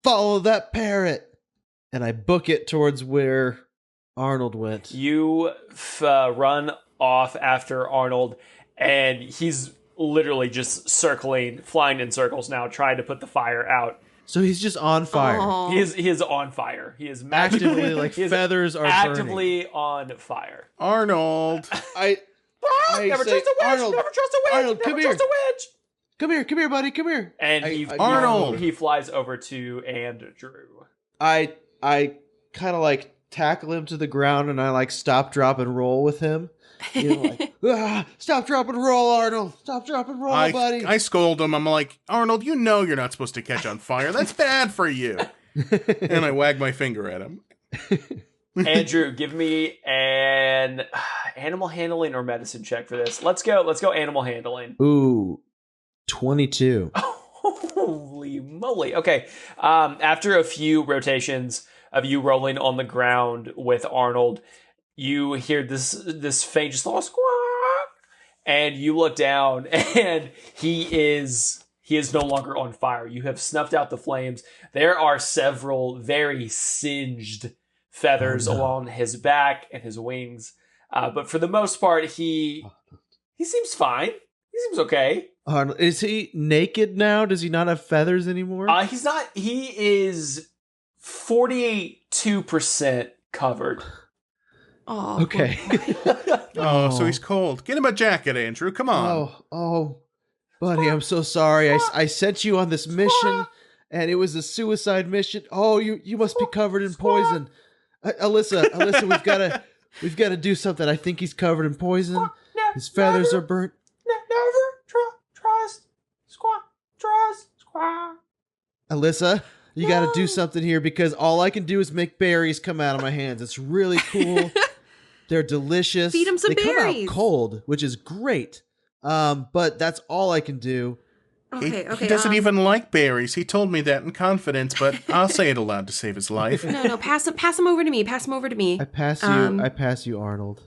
Follow that parrot. And I book it towards where Arnold went. You run off after Arnold, and he's literally just flying in circles now, trying to put the fire out. So he's just on fire. Oh. He is on fire. He is Actively, like feathers are actively burning. On fire. Arnold. Never trust a witch. Arnold, never trust a witch. Arnold, never come trust here. a witch. Come here, buddy. Come here. And Arnold. he flies over to Andrew. I kind of like tackle him to the ground, and I like stop, drop, and roll with him. You know, like, stop, drop, and roll, Arnold. Stop, drop, and roll, buddy. I scold him. I'm like, Arnold, you know you're not supposed to catch on fire. That's bad for you. And I wag my finger at him. Andrew, give me an animal handling or medicine check for this. Let's go animal handling. Ooh, 22. Holy moly. Okay. After a few rotations of you rolling on the ground with Arnold, you hear this faint just little squawk, and you look down, and he is no longer on fire. You have snuffed out the flames. There are several very singed feathers along his back and his wings, but for the most part, he seems fine. He seems okay. Arnold, is he naked now? Does he not have feathers anymore? He's not. He is 42% covered. Oh, okay. Oh, so he's cold. Get him a jacket, Andrew. Come on. Oh, buddy, I'm so sorry. I sent you on this mission, and it was a suicide mission. Oh, you must be covered in poison. Alyssa, we've got to do something. I think he's covered in poison. His feathers are burnt. Alyssa, you got to do something here because all I can do is make berries come out of my hands. It's really cool. They're delicious. Feed him some berries. They come out cold, which is great. But that's all I can do. Okay. He doesn't even like berries. He told me that in confidence, but I'll say it aloud to save his life. No, pass him over to me. Pass him over to me. I pass you, Arnold.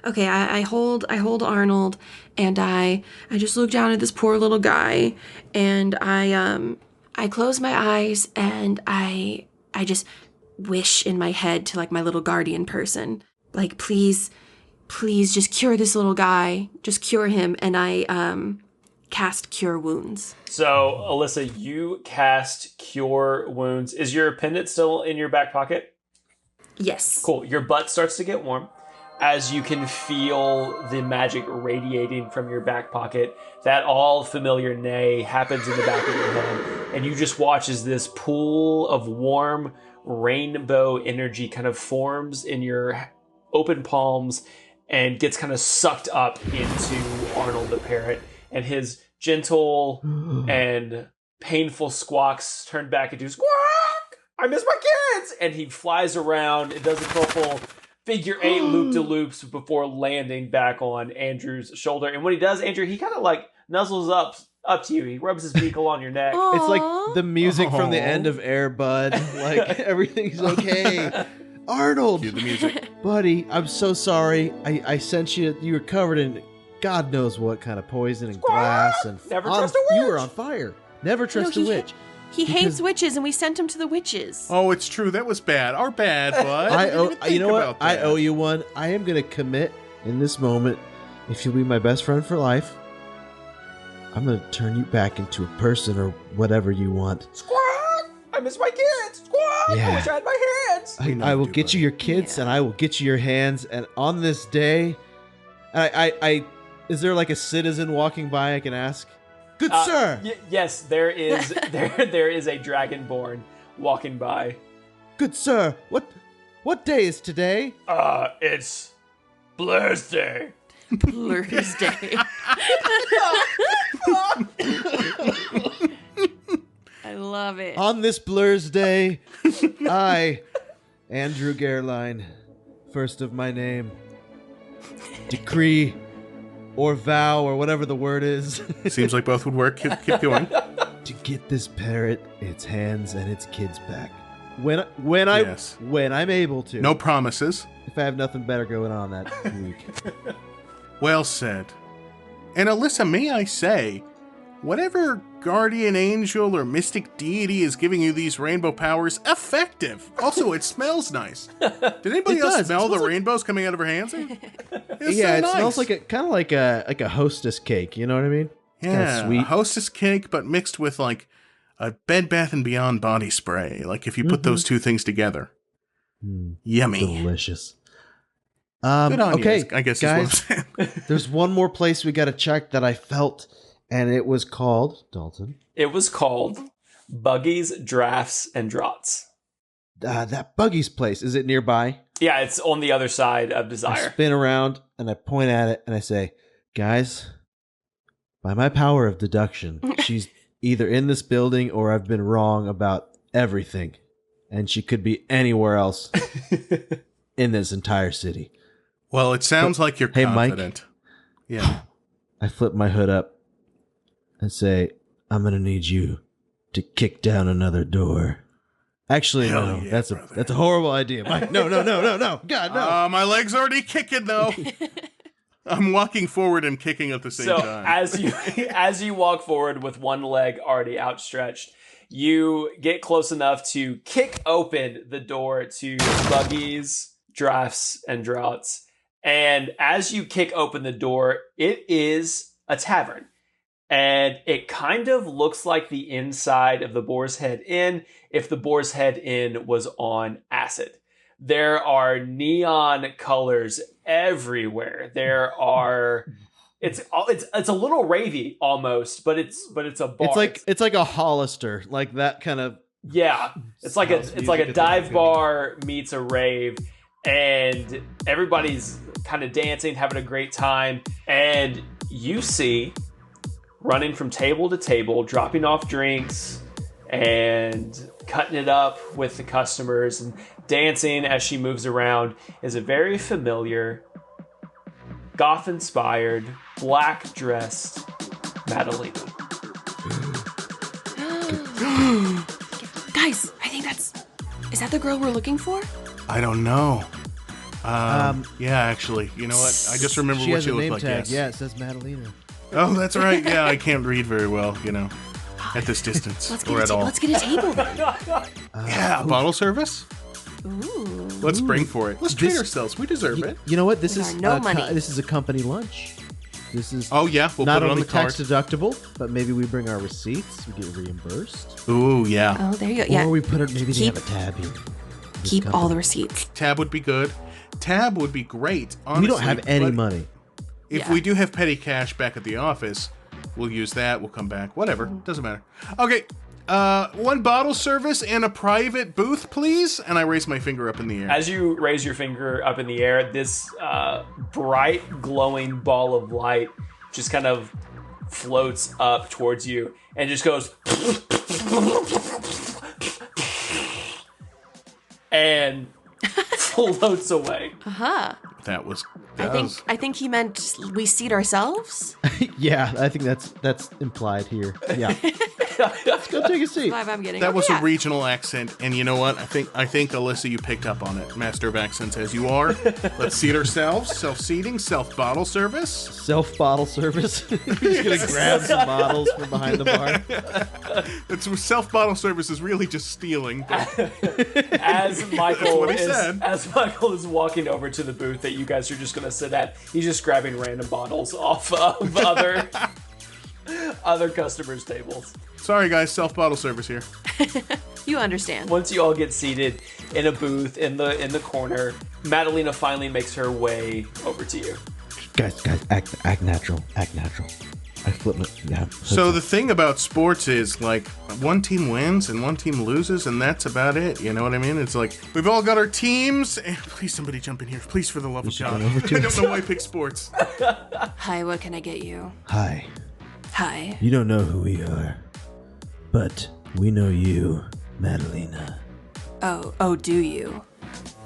Okay, I hold Arnold, and I just look down at this poor little guy, and I close my eyes, and I just wish in my head to like my little guardian person, like please just cure this little guy, just cure him, and I cast Cure Wounds. So Alyssa, you cast Cure Wounds. Is your pendant still in your back pocket? Yes. Cool. Your butt starts to get warm as you can feel the magic radiating from your back pocket. That all familiar neigh happens in the back of your head, and you just watch as this pool of warm rainbow energy kind of forms in your open palms and gets kind of sucked up into Arnold the parrot, and his gentle and painful squawks turn back into squawk! I miss my kids! And he flies around and does a couple figure 8 loop-de-loops before landing back on Andrew's shoulder. And when he does, Andrew, he kind of like nuzzles up to you. He rubs his beak along your neck. It's like the music from the end of Air Bud. Like, everything's okay. Arnold! Cue the music. Buddy, I'm so sorry. I sent you were covered in God knows what kind of poison and glass. And Never trust a witch! You were on fire. Never trust a witch. He hates witches, and we sent him to the witches. Oh, it's true. That was bad. Our bad, bud. You know what? I owe you one. I am going to commit in this moment. If you'll be my best friend for life, I'm going to turn you back into a person or whatever you want. Squawk! I miss my kids! Squawk! Yeah. I wish I had my hands! I will get you your kids, and I will get you your hands. And on this day, is there like a citizen walking by I can ask? Good sir. Yes, there is. there is a dragonborn walking by. Good sir. What day is today? It's Blur's Day. Blur's Day. I love it. On this Blur's Day, I, Andrew Gerline, first of my name, decree or vow or whatever the word is. Seems like both would work. Keep going. To get this parrot, its hands and its kids back. When I'm able to. No promises. If I have nothing better going on that week. Well said. And Alyssa, may I say, whatever guardian angel or mystic deity is giving you these rainbow powers, effective. Also, it smells nice. Did anybody else smell the rainbows coming out of her hands? It smells like kind of like a hostess cake. You know what I mean? Yeah, kind of sweet. A hostess cake, but mixed with like a Bed Bath & Beyond body spray. Like if you put those two things together. Yummy. Delicious. Good on okay, you, I guess guys, is what I'm saying. There's one more place we got to check that I felt, and it was called, Dalton. It was called Buggies, Drafts, and Draughts. That Buggy's place, is it nearby? Yeah, it's on the other side of I Desire. spin around and I point at it and I say, guys, by my power of deduction, she's either in this building or I've been wrong about everything. And she could be anywhere else in this entire city. Well, it sounds like you're Hey, Mike. confident. Yeah. I flip my hood up and say, I'm going to need you to kick down another door. Actually, Hell no, yeah, that's brother. a horrible idea. Mike, no. God, no. My leg's already kicking, though. I'm walking forward and kicking at the same So time. as you walk forward with one leg already outstretched, you get close enough to kick open the door to Buggies, Drafts, and Droughts. And as you kick open the door, it is a tavern. And it kind of looks like the inside of the Boar's Head Inn if the Boar's Head Inn was on acid. There are neon colors everywhere. There are it's a little ravey almost, but it's a bar. It's like a Hollister, like that kind of. Yeah, it's like a dive bar meets a rave, and everybody's kind of dancing, having a great time, and you see running from table to table, dropping off drinks and cutting it up with the customers and dancing as she moves around is a very familiar, goth-inspired, black-dressed Madalena. Guys, I think is that the girl we're looking for? I don't know. Yeah, actually. You know what? I just remember She what has she a looked name like. tag. Yes. Yeah, it says Madalena. Oh, that's right. Yeah, I can't read very well, at this distance or at all. Let's get a table then. Yeah, bottle service? Ooh. Let's bring for it. Let's treat This- ourselves. We deserve it. You know what? This With is our no money. This is a company lunch. This is Oh, yeah. We'll not put it on only the card. tax deductible, but maybe we bring our receipts. We get reimbursed. Ooh, yeah. Oh, there you go. Yeah. Or we put it. Maybe they Keep- have a tab here. This Keep all company. the receipts. Tab would be good. Tab would be great, honestly. We don't have any but money. If Yeah. we do have petty cash back at the office, we'll use that. We'll come back. Whatever. Doesn't matter. Okay. One bottle service and a private booth, please. And I raise my finger up in the air. As you raise your finger up in the air, this bright, glowing ball of light just kind of floats up towards you and just goes and floats away. That was. I think he meant we seat ourselves. Yeah, I think that's implied here. Yeah. Let's go take a seat. Vibe I'm getting. That was Yeah. a regional accent, and you know what? I think Alyssa, you picked up on it. Master of accents as you are. Let's seat ourselves. Self-seating, self-bottle service. Self-bottle service. We're just gonna grab some bottles from behind the bar. It's self-bottle service is really just stealing. But As Michael what he said. is walking over to the booth that you guys are just going to sit at, he's just grabbing random bottles off of other customers' tables. sorry, guys, self-bottle service here. You understand. Once you all get seated in a booth in the corner, Madalena finally makes her way over to you. Guys, act natural. I flip it. Yeah. So the thing about sports is, like, one team wins and one team loses, and that's about it. You know what I mean? It's like, we've all got our teams. And please, somebody jump in here. Please, for the love of should God. run over to I it. don't know why I pick sports. Hi, what can I get you? Hi. Hi. You don't know who we are, but we know you, Madalena. Oh, do you?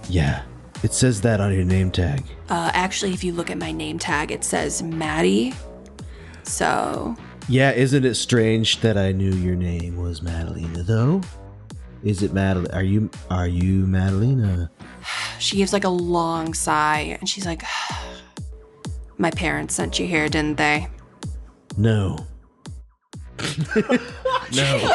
Yeah. It says that on your name tag. Actually, if you look at my name tag, it says Maddie. So, Yeah, isn't it strange that I knew your name was Madalena, though? Is it Madalena? Are you Madalena? she gives like a long sigh, and she's like, my parents sent you here, didn't they? No. No.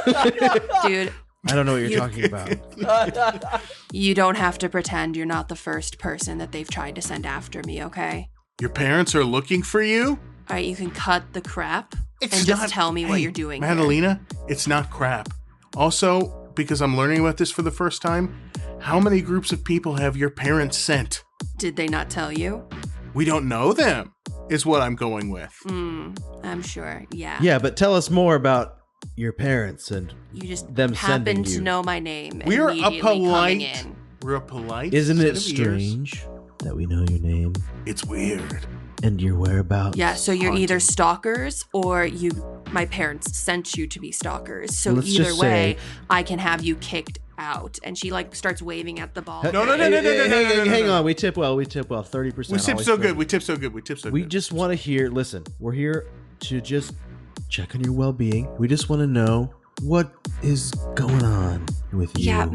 Dude, I don't know what you're talking about. you don't have to pretend you're not the first person that they've tried to send after me, okay? Your parents are looking for you? All right, you can cut the crap It's and just not- tell me what Hey, you're doing here. Madalena, it's not crap. Also, because I'm learning about this for the first time, how many groups of people have your parents sent? Did they not tell you? We don't know them, is what I'm going with. I'm sure, yeah. Yeah, but tell us more about your parents and You just them happen sending to you. know my name We're a immediately coming polite, in. We're a polite Isn't set it of ears. strange that we know your name It's weird. and your whereabouts? Yeah, so you're either Haunting. stalkers or my parents sent you to be stalkers. So Let's either just way, say- I can have you kicked out. And she like starts waving at the ball. No. Hang on. We tip well. 30%. We tip so good. We tip so good. We just want to hear. Listen, we're here to just check on your well-being. We just want to know what is going on with you. Yeah,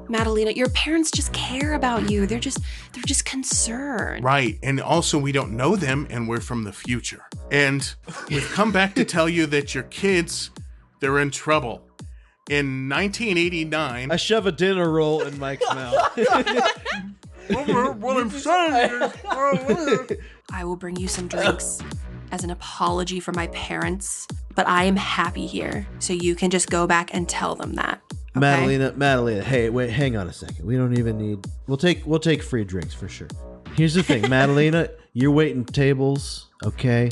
Madalena, your parents just care about you. They're just concerned. Right. And also, we don't know them, and we're from the future. And we've come back to tell you that your kids, they're in trouble. In 1989... I shove a dinner roll in Mike's mouth. What I'm saying is... I will bring you some drinks as an apology for my parents, but I am happy here, so you can just go back and tell them that. Okay? Madalena, hey, wait, hang on a second. We don't even need. We'll take free drinks for sure. Here's the thing, Madalena, you're waiting tables, okay?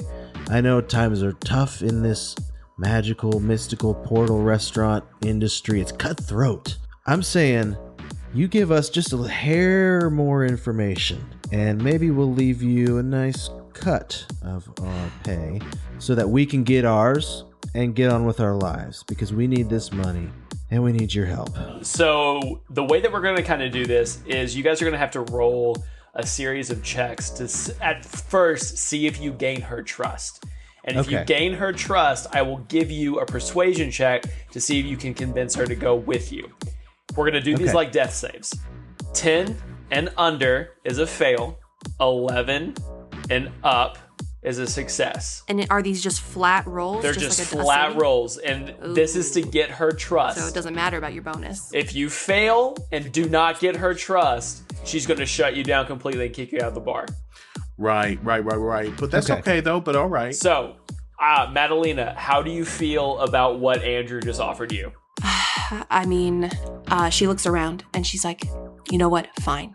I know times are tough in this magical, mystical portal restaurant industry. It's cutthroat. I'm saying you give us just a hair more information, and maybe we'll leave you a nice cut of our pay so that we can get ours and get on with our lives, because we need this money and we need your help. So the way that we're going to kind of do this is you guys are going to have to roll a series of checks to at first see if you gain her trust. And if you Okay. gain her trust, I will give you a persuasion check to see if you can convince her to go with you. We're going to do these Okay. like death saves. 10 and under is a fail. 11 and up is a success. And are these just flat rolls? They're just like a flat saving? rolls, and this is to get her trust. So it doesn't matter about your bonus. If you fail and do not get her trust, she's going to shut you down completely and kick you out of the bar. Right. But that's Okay. okay, though, but all right. So, Madalena, how do you feel about what Andrew just offered you? I mean, she looks around and she's like, you know what? Fine.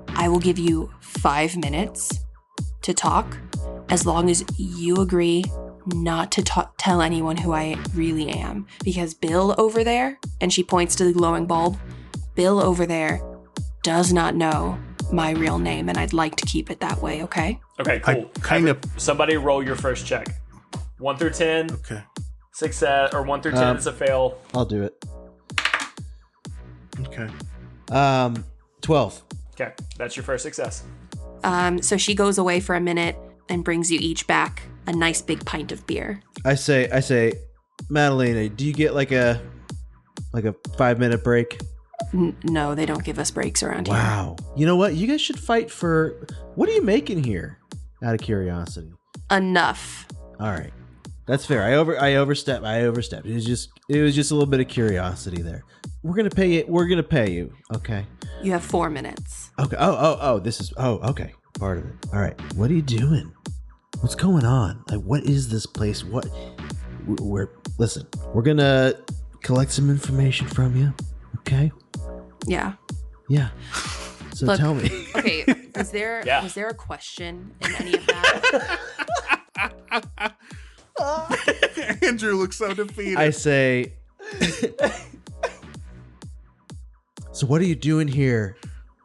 I will give you 5 minutes to talk as long as you agree not to tell anyone who I really am. Because Bill over there, and she points to the glowing bulb, Bill over there does not know my real name, and I'd like to keep it that way, okay? Okay, I cool. kind of... Somebody roll your first check. 1 through 10, Okay. success, or 1 through 10 is a fail. I'll do it. Okay. 12. Okay, that's your first success. So she goes away for a minute and brings you each back a nice big pint of beer. I say, Madalena, do you get like a 5-minute break? No, they don't give us breaks around here. Wow. You know what? You guys should fight for. What are you making here? Out of curiosity. Enough. All right, that's fair. I overstepped. It was just a little bit of curiosity there. We're gonna pay you. Okay. You have 4 minutes. Okay. Oh. This is. Oh, okay. Part of it. All right. What are you doing? What's going on? Like, what is this place? What? Listen. We're gonna collect some information from you. Okay. Yeah. Yeah. So Look, tell me. Okay, was there a question in any of that? Andrew looks so defeated. I say. So what are you doing here,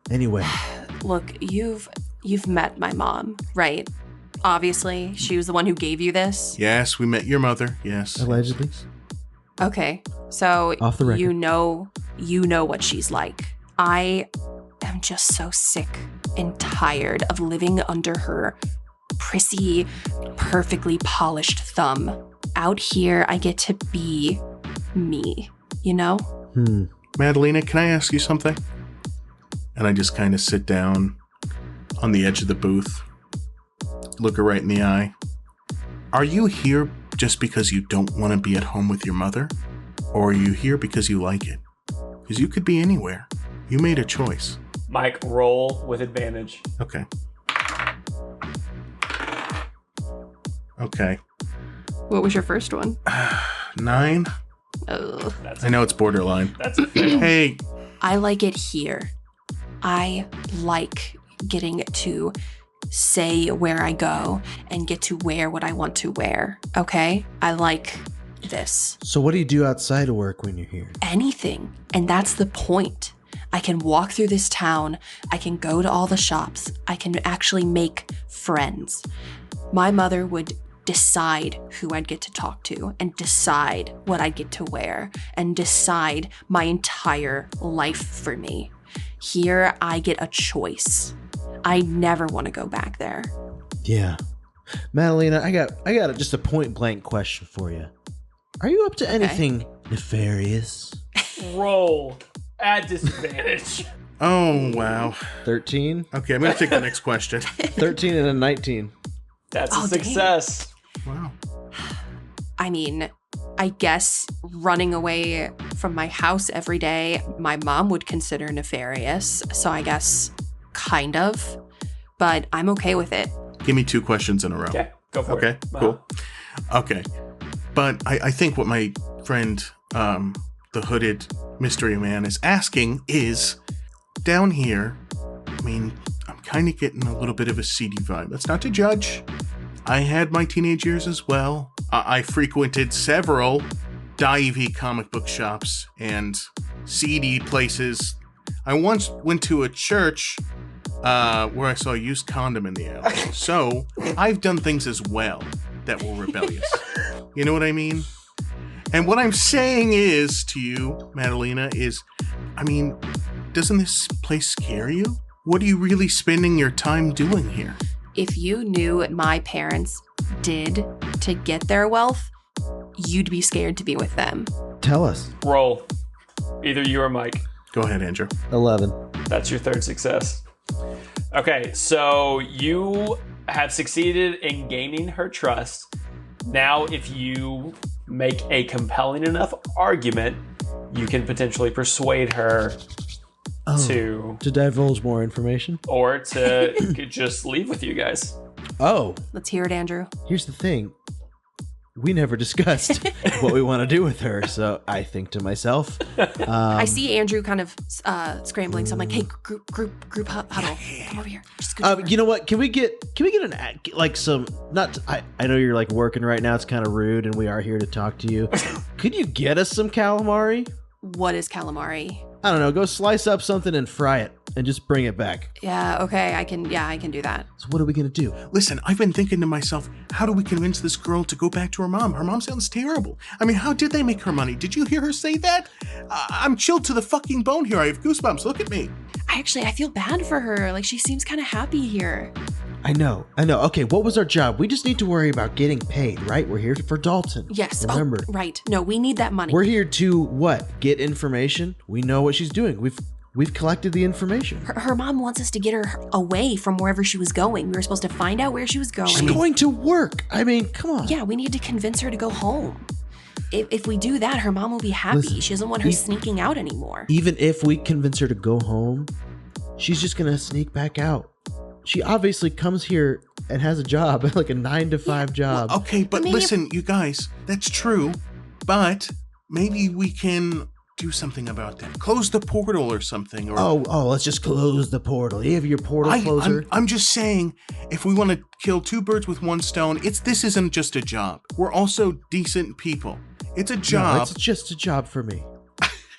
anyway? Look, you've met my mom, right? Obviously, she was the one who gave you this. Yes, we met your mother. Yes. Allegedly. Okay, so Off the record. you know what she's like. I am just so sick and tired of living under her prissy, perfectly polished thumb. Out here, I get to be me, you know? Madalena, can I ask you something? And I just kind of sit down on the edge of the booth, look her right in the eye. Are you here just because you don't want to be at home with your mother? Or are you here because you like it? Because you could be anywhere. You made a choice. Mike, roll with advantage. Okay. Okay. What was your first one? 9? Oh. I know it's borderline. That's a fail. Hey, I like it here. I like getting to say where I go and get to wear what I want to wear, okay? I like this. So what do you do outside of work when you're here? Anything. And that's the point. I can walk through this town. I can go to all the shops. I can actually make friends. My mother would decide who I'd get to talk to and decide what I'd get to wear and decide my entire life for me. Here, I get a choice. I never want to go back there. Yeah. Madalena, I got just a point blank question for you. Are you up to anything nefarious? Roll at disadvantage. Oh, wow. 13? Okay, I'm going to take the next question. 13 and a 19. That's a dang. success. Wow. I mean, I guess running away from my house every day, my mom would consider nefarious. So I guess kind of, but I'm okay with it. Give me 2 questions in a row. Okay, go for it. Okay, cool. Okay. But I think what my friend, the hooded mystery man, is asking is, down here, I mean, I'm kind of getting a little bit of a seedy vibe. That's not to judge. I had my teenage years as well. I frequented several divey comic book shops and seedy places. I once went to a church where I saw a used condom in the alley. So I've done things as well that were rebellious. You know what I mean? And what I'm saying is to you, Madalena, is, I mean, doesn't this place scare you? What are you really spending your time doing here? If you knew what my parents did to get their wealth, you'd be scared to be with them. Tell us. Roll. Either you or Mike. Go ahead, Andrew. 11. That's your third success. Okay, so you have succeeded in gaining her trust. Now, if you make a compelling enough argument, you can potentially persuade her to divulge more information? Or to just leave with you guys. Oh, Let's hear it, Andrew. here's the thing. We never discussed what we want to do with her, so I think to myself, I see Andrew kind of scrambling, so I'm like, hey, group huddle. Come over here. Just go over. you know what? Can we get an act, like some, not, I know you're like working right now. It's kind of rude and we are here to talk to you. Could you get us some calamari? What is calamari? I don't know. Go slice up something and fry it and just bring it back. Yeah, okay, I can do that. So what are we going to do? Listen, I've been thinking to myself, how do we convince this girl to go back to her mom? Her mom sounds terrible. I mean, how did they make her money? Did you hear her say that? I'm chilled to the fucking bone here. I have goosebumps. Look at me. I feel bad for her. Like, she seems kind of happy here. I know. Okay, what was our job? We just need to worry about getting paid, right? We're here for Dalton. Yes. Remember. Oh, right. No, we need that money. We're here to what? Get information. We know what she's doing. We've collected the information. Her mom wants us to get her away from wherever she was going. We were supposed to find out where she was going. She's going to work. I mean, come on. Yeah, we need to convince her to go home. If we do that, her mom will be happy. Listen, she doesn't want her sneaking out anymore. Even if we convince her to go home, she's just going to sneak back out. She obviously comes here and has a job, like a 9-to-5 job. Well, okay, but listen, you guys, that's true. But maybe we can do something about that. Close the portal or something. Or let's just close the portal. You have your portal closer. I'm just saying, if we want to kill 2 birds with 1 stone, this isn't just a job. We're also decent people. It's a job. No, it's just a job for me.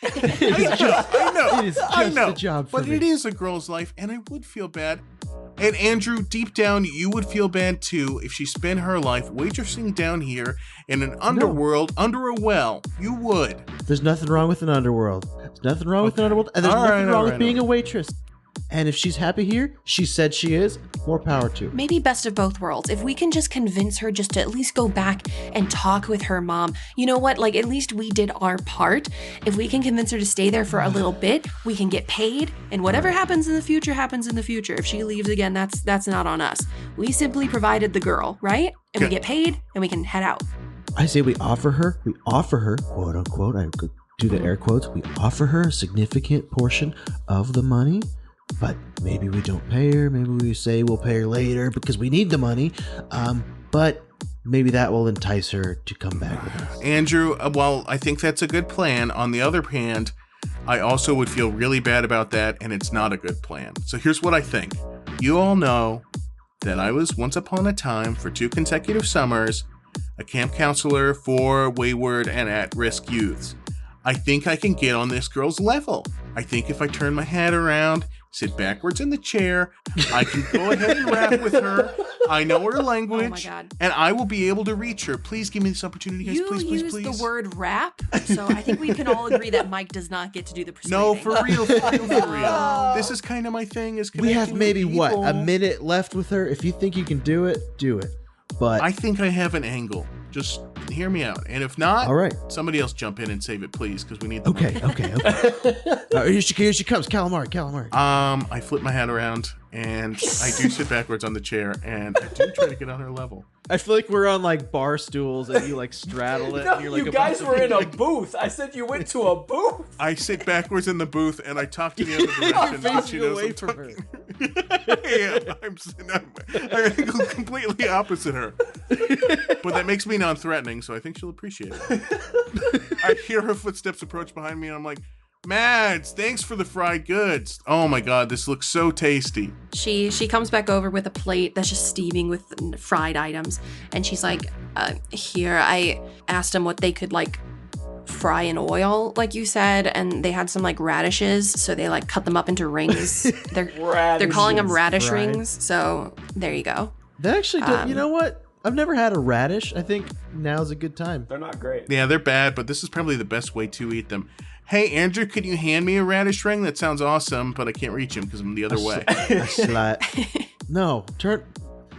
I know. It is just a job for but me. it is a girl's life, and I would feel bad. And Andrew, deep down, you would feel bad too if she spent her life waitressing down here in an underworld under a well. You would. There's nothing wrong with an underworld. There's nothing wrong with an underworld, and there's nothing wrong with being a waitress. And if she's happy here, she said she is, more power to her. Maybe best of both worlds. If we can just convince her just to at least go back and talk with her mom. You know what? Like, at least we did our part. If we can convince her to stay there for a little bit, we can get paid. And whatever happens in the future, happens in the future. If she leaves again, that's not on us. We simply provided the girl, right? And we get paid, and we can head out. I say we offer her, quote unquote, I could do the air quotes, we offer her a significant portion of the money. But maybe we don't pay her. Maybe we say we'll pay her later because we need the money. But maybe that will entice her to come back with us. Andrew, well, I think that's a good plan. On the other hand, I also would feel really bad about that, and it's not a good plan. So here's what I think. You all know that I was once upon a time, for 2 consecutive summers, a camp counselor for wayward and at-risk youths. I think I can get on this girl's level. I think if I turn my head around, sit backwards in the chair, I can go ahead and rap with her. I know her language, and I will be able to reach her. Please give me this opportunity, guys. Please. You used the word rap, so I think we can all agree that Mike does not get to do the persuading. No, for real. This is kind of my thing. We have maybe, a minute left with her. If you think you can do it, do it. But I think I have an angle. Just hear me out. And if not, all right, somebody else jump in and save it, please, because we need the money. Okay. Here she comes. Calamari. I flip my hat around, and I do sit backwards on the chair, and I do try to get on her level. I feel like we're on like bar stools and you like straddle it. No, and you're, like, you guys were in a booth. I said you went to a booth. I sit backwards in the booth and I talk to the other direction. Facing away from her. Yeah, I'm completely opposite her. But that makes me non-threatening, so I think she'll appreciate it. I hear her footsteps approach behind me, and I'm like, Mads, thanks for the fried goods. Oh my god, this looks so tasty. She comes back over with a plate that's just steaming with fried items, and she's like, here, I asked them what they could like fry in oil, like you said, and they had some like radishes, so they like cut them up into rings. They're calling them radish rings, so there you go. They actually do. You know what? I've never had a radish. I think now's a good time. They're not great. Yeah, they're bad, but this is probably the best way to eat them. Hey, Andrew, could you hand me a radish ring? That sounds awesome, but I can't reach him because I'm the other way. A slut. No,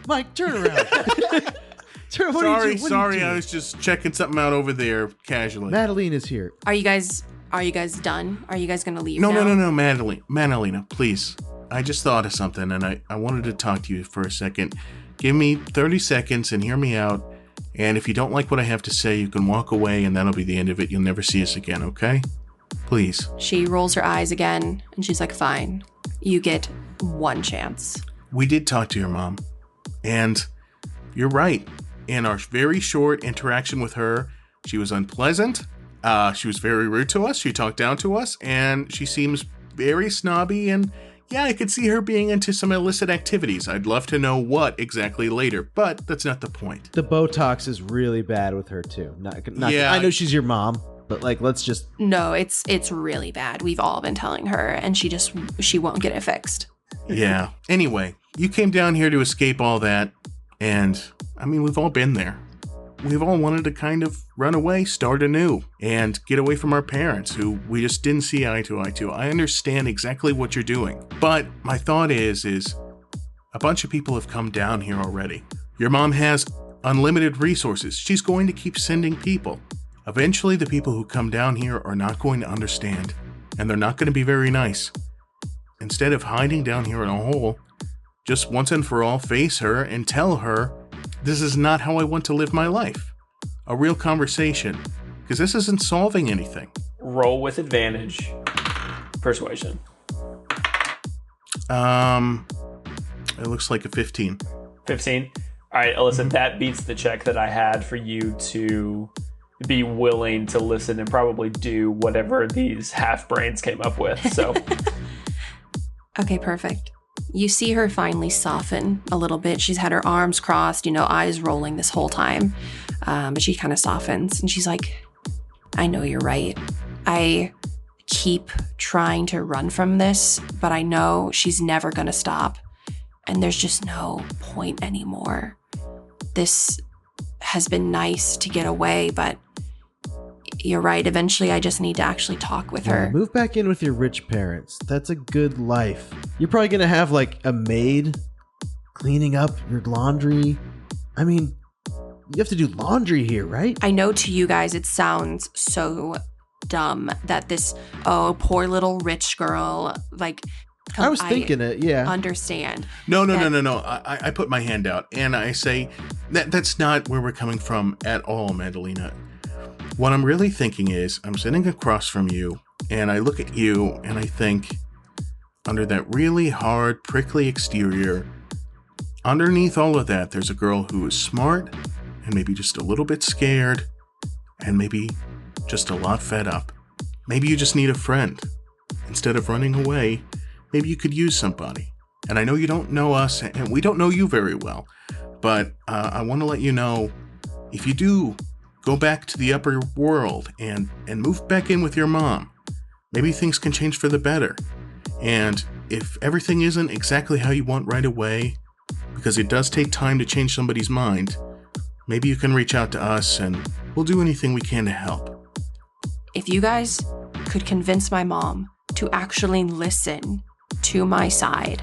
Mike, turn around. Sorry, I was just checking something out over there casually. Madeline is here. Are you guys done? Are you guys gonna leave No, now? Madalena, please. I just thought of something, and I wanted to talk to you for a second. Give me 30 seconds and hear me out. And if you don't like what I have to say, you can walk away, and that'll be the end of it. You'll never see us again, okay? Please. She rolls her eyes again, and she's like, fine. You get one chance. We did talk to your mom, and you're right. In our very short interaction with her, she was unpleasant. She was very rude to us. She talked down to us, and she seems very snobby, and yeah, I could see her being into some illicit activities. I'd love to know what exactly later, but that's not the point. The Botox is really bad with her, too. Yeah. I know she's your mom, but like, let's just... No, it's really bad. We've all been telling her, and she won't get it fixed. Yeah. Anyway, you came down here to escape all that, and, I mean, we've all been there. We've all wanted to kind of run away, start anew, and get away from our parents, who we just didn't see eye to eye to. I understand exactly what you're doing, but my thought is a bunch of people have come down here already. Your mom has unlimited resources. She's going to keep sending people. Eventually, the people who come down here are not going to understand, and they're not going to be very nice. Instead of hiding down here in a hole, just once and for all face her and tell her, this is not how I want to live my life. A real conversation, because this isn't solving anything. Roll with advantage. Persuasion. It looks like a 15. 15? All right, Alyssa, that beats the check that I had for you to be willing to listen and probably do whatever these half-brains came up with, so... Okay, perfect. You see her finally soften a little bit. She's had her arms crossed, eyes rolling this whole time. But she kind of softens and she's like, I know you're right. I keep trying to run from this, but I know she's never going to stop. And there's just no point anymore. This has been nice to get away, but you're right. Eventually, I just need to actually talk with her. Move back in with your rich parents. That's a good life. You're probably going to have like a maid cleaning up your laundry. I mean, you have to do laundry here, right? I know to you guys it sounds so dumb that this, poor little rich girl, like... I was thinking it, yeah. Understand. No. I put my hand out and I say, that's not where we're coming from at all, Madalena. What I'm really thinking is, I'm sitting across from you, and I look at you, and I think, under that really hard, prickly exterior, underneath all of that, there's a girl who is smart, and maybe just a little bit scared, and maybe just a lot fed up. Maybe you just need a friend. Instead of running away, maybe you could use somebody. And I know you don't know us, and we don't know you very well, but I want to let you know, if you do go back to the upper world and move back in with your mom. Maybe things can change for the better. And if everything isn't exactly how you want right away, because it does take time to change somebody's mind, maybe you can reach out to us and we'll do anything we can to help. If you guys could convince my mom to actually listen to my side,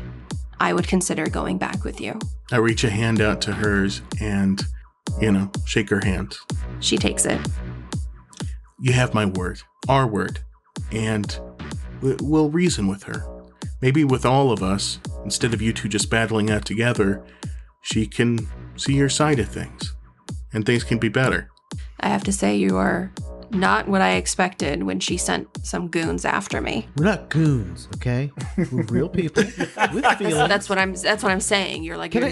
I would consider going back with you. I reach a hand out to hers and, shake her hand. She takes it. You have my word, our word, and we'll reason with her. Maybe with all of us, instead of you two just battling out together, she can see your side of things, and things can be better. I have to say, you are not what I expected when she sent some goons after me. We're not goons, okay? We're real people with feelings. That's what I'm saying. You're like, you're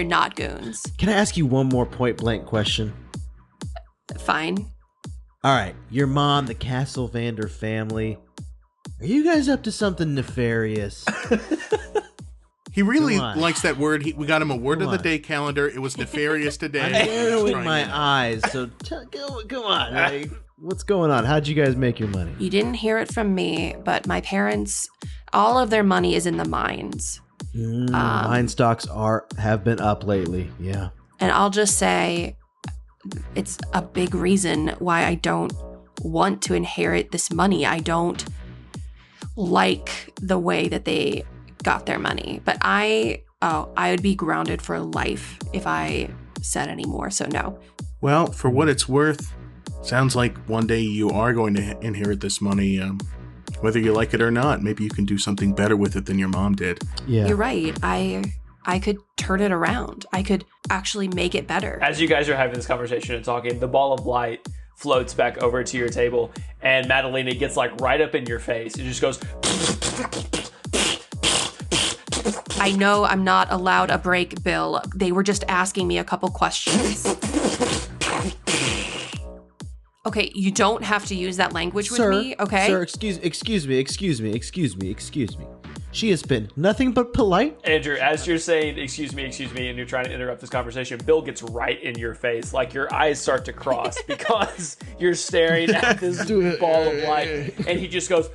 not goons. Can I ask you one more point blank question? Fine. All right, your mom, the Castle Vander family. Are you guys up to something nefarious? He really likes that word. We got him a word of the day calendar. It was nefarious today. I'm narrowing my eyes, so come on. Like, what's going on? How'd you guys make your money? You didn't hear it from me, but my parents, all of their money is in the mines. Mine stocks have been up lately, yeah. And I'll just say, it's a big reason why I don't want to inherit this money. I don't like the way that they got their money, but I would be grounded for life if I said any more, so no. Well, for what it's worth, sounds like one day you are going to inherit this money, whether you like it or not. Maybe you can do something better with it than your mom did. Yeah, you're right. I could turn it around. I could actually make it better. As you guys are having this conversation and talking, the ball of light floats back over to your table, and Madalena gets like right up in your face. It just goes. I know I'm not allowed a break, Bill. They were just asking me a couple questions. Okay, you don't have to use that language with me, okay? Sir, excuse me. She has been nothing but polite. Andrew, as you're saying, excuse me, and you're trying to interrupt this conversation, Bill gets right in your face. Like, your eyes start to cross because you're staring at this ball of light, and he just goes...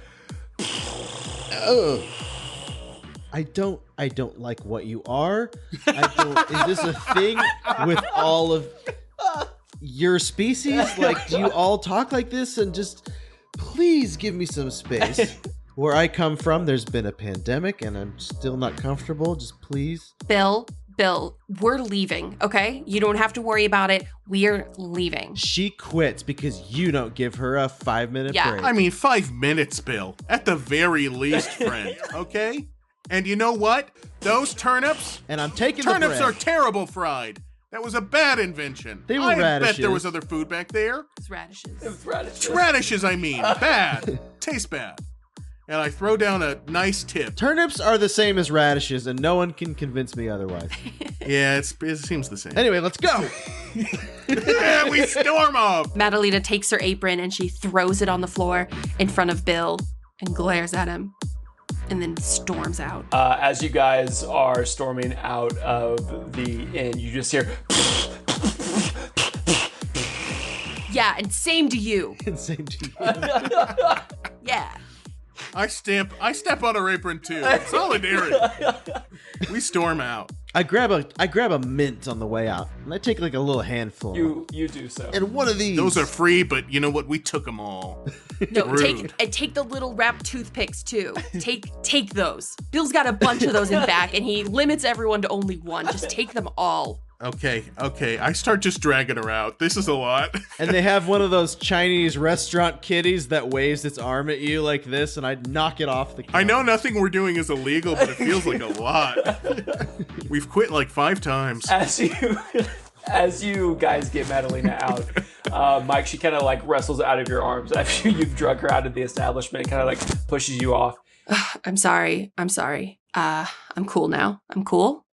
I don't like what you are. Is this a thing with all of your species? Like, do you all talk like this? And just please give me some space. Where I come from, there's been a pandemic and I'm still not comfortable. Just please. Bill, we're leaving, okay? You don't have to worry about it. We're leaving. She quits because you don't give her a 5-minute break. I mean, 5 minutes, Bill. At the very least, friend, okay? And you know what? Those turnips... And I'm taking turnips the bread. are terrible fried. That was a bad invention. They were I radishes. bet there was other food back there. It's radishes. It was radishes. Radishes, I mean. Bad. Tastes bad. And I throw down a nice tip. Turnips are the same as radishes, and no one can convince me otherwise. Yeah, it seems the same. Anyway, let's go. Yeah, we storm off. Madalena takes her apron and she throws it on the floor in front of Bill and glares at him. And then storms out. As you guys are storming out of the inn, you just hear... Yeah, and same to you. And same to you. Yeah. I step on her apron too. Solidarity. We storm out. I grab a mint on the way out, and I take like a little handful. You do so. And one of these. Those are free, but you know what? We took them all. No, take the little wrapped toothpicks too. Take those. Bill's got a bunch of those in back, and he limits everyone to only one. Just take them all. Okay. I start just dragging her out. This is a lot. And they have one of those Chinese restaurant kitties that waves its arm at you like this, and I knock it off the counter. I know nothing we're doing is illegal, but it feels like a lot. We've quit like 5 times. As you guys get Madalena out, Mike, she kind of like wrestles out of your arms after you've drug her out of the establishment, kind of like pushes you off. I'm sorry. I'm cool now. I'm cool.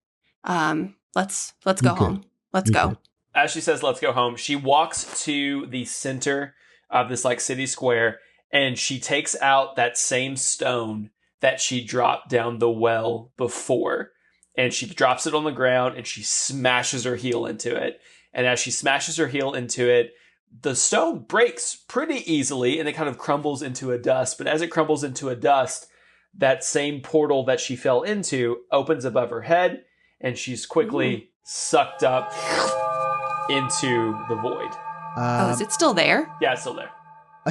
Let's go home. Let's go. As she says, let's go home, she walks to the center of this like city square, and she takes out that same stone that she dropped down the well before. And she drops it on the ground and she smashes her heel into it. And as she smashes her heel into it, The stone breaks pretty easily and it kind of crumbles into a dust. But as it crumbles into a dust, that same portal that she fell into opens above her head and she's quickly sucked up into the void. Is it still there? Yeah, it's still there. I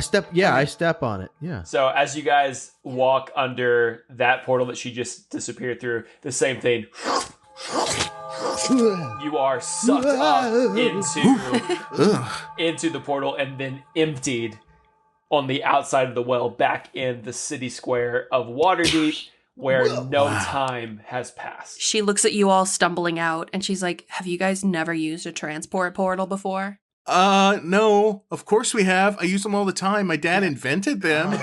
step on it. Yeah. So as you guys walk under that portal that she just disappeared through, the same thing. You are sucked up into the portal and then emptied on the outside of the well back in the city square of Waterdeep where no time has passed. She looks at you all stumbling out and she's like, have you guys never used a transport portal before? No, of course we have. I use them all the time. My dad invented them.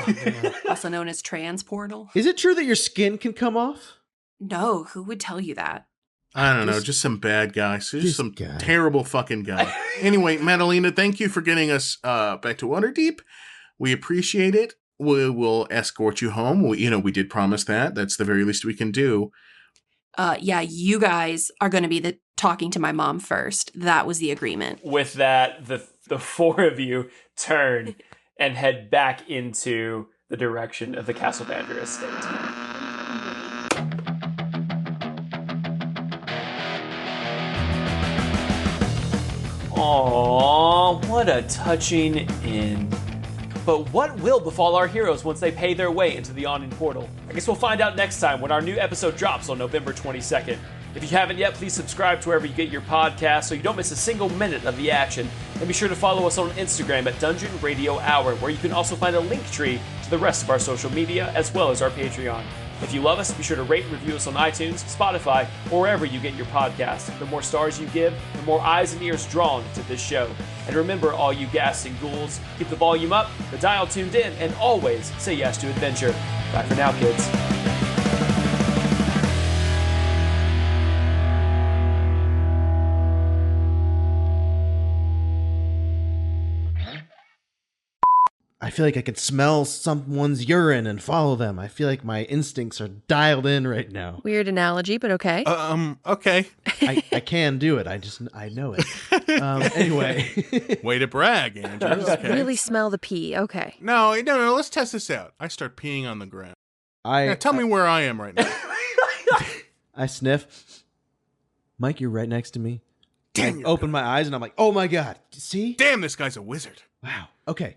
Also known as transportal? Is it true that your skin can come off? No, who would tell you that? I don't know, just some bad guy. Just some guy. terrible fucking guy. Anyway, Madalena, thank you for getting us back to Waterdeep. We appreciate it. We will escort you home. We did promise that. That's the very least we can do. Yeah, you guys are going to be talking to my mom first. That was the agreement. With that, the four of you turn and head back into the direction of the Castle Banner estate. Aww, what a touching end. But what will befall our heroes once they pay their way into the Awning Portal? I guess we'll find out next time when our new episode drops on November 22nd. If you haven't yet, please subscribe to wherever you get your podcasts so you don't miss a single minute of the action. And be sure to follow us on Instagram at Dungeon Radio Hour, where you can also find a link tree to the rest of our social media as well as our Patreon. If you love us, be sure to rate and review us on iTunes, Spotify, or wherever you get your podcasts. The more stars you give, the more eyes and ears drawn to this show. And remember, all you ghasts and ghouls, keep the volume up, the dial tuned in, and always say yes to adventure. Bye for now, kids. I feel like I could smell someone's urine and follow them. I feel like my instincts are dialed in right now. Weird analogy, but okay. Okay. I can do it. I know it. Anyway. Way to brag, Andrew. Okay. Really smell the pee. Okay. No, let's test this out. I start peeing on the ground. Now, tell me where I am right now. I sniff. Mike, you're right next to me. Damn. I open my eyes and I'm like, oh my God. See? Damn, this guy's a wizard. Wow. Okay.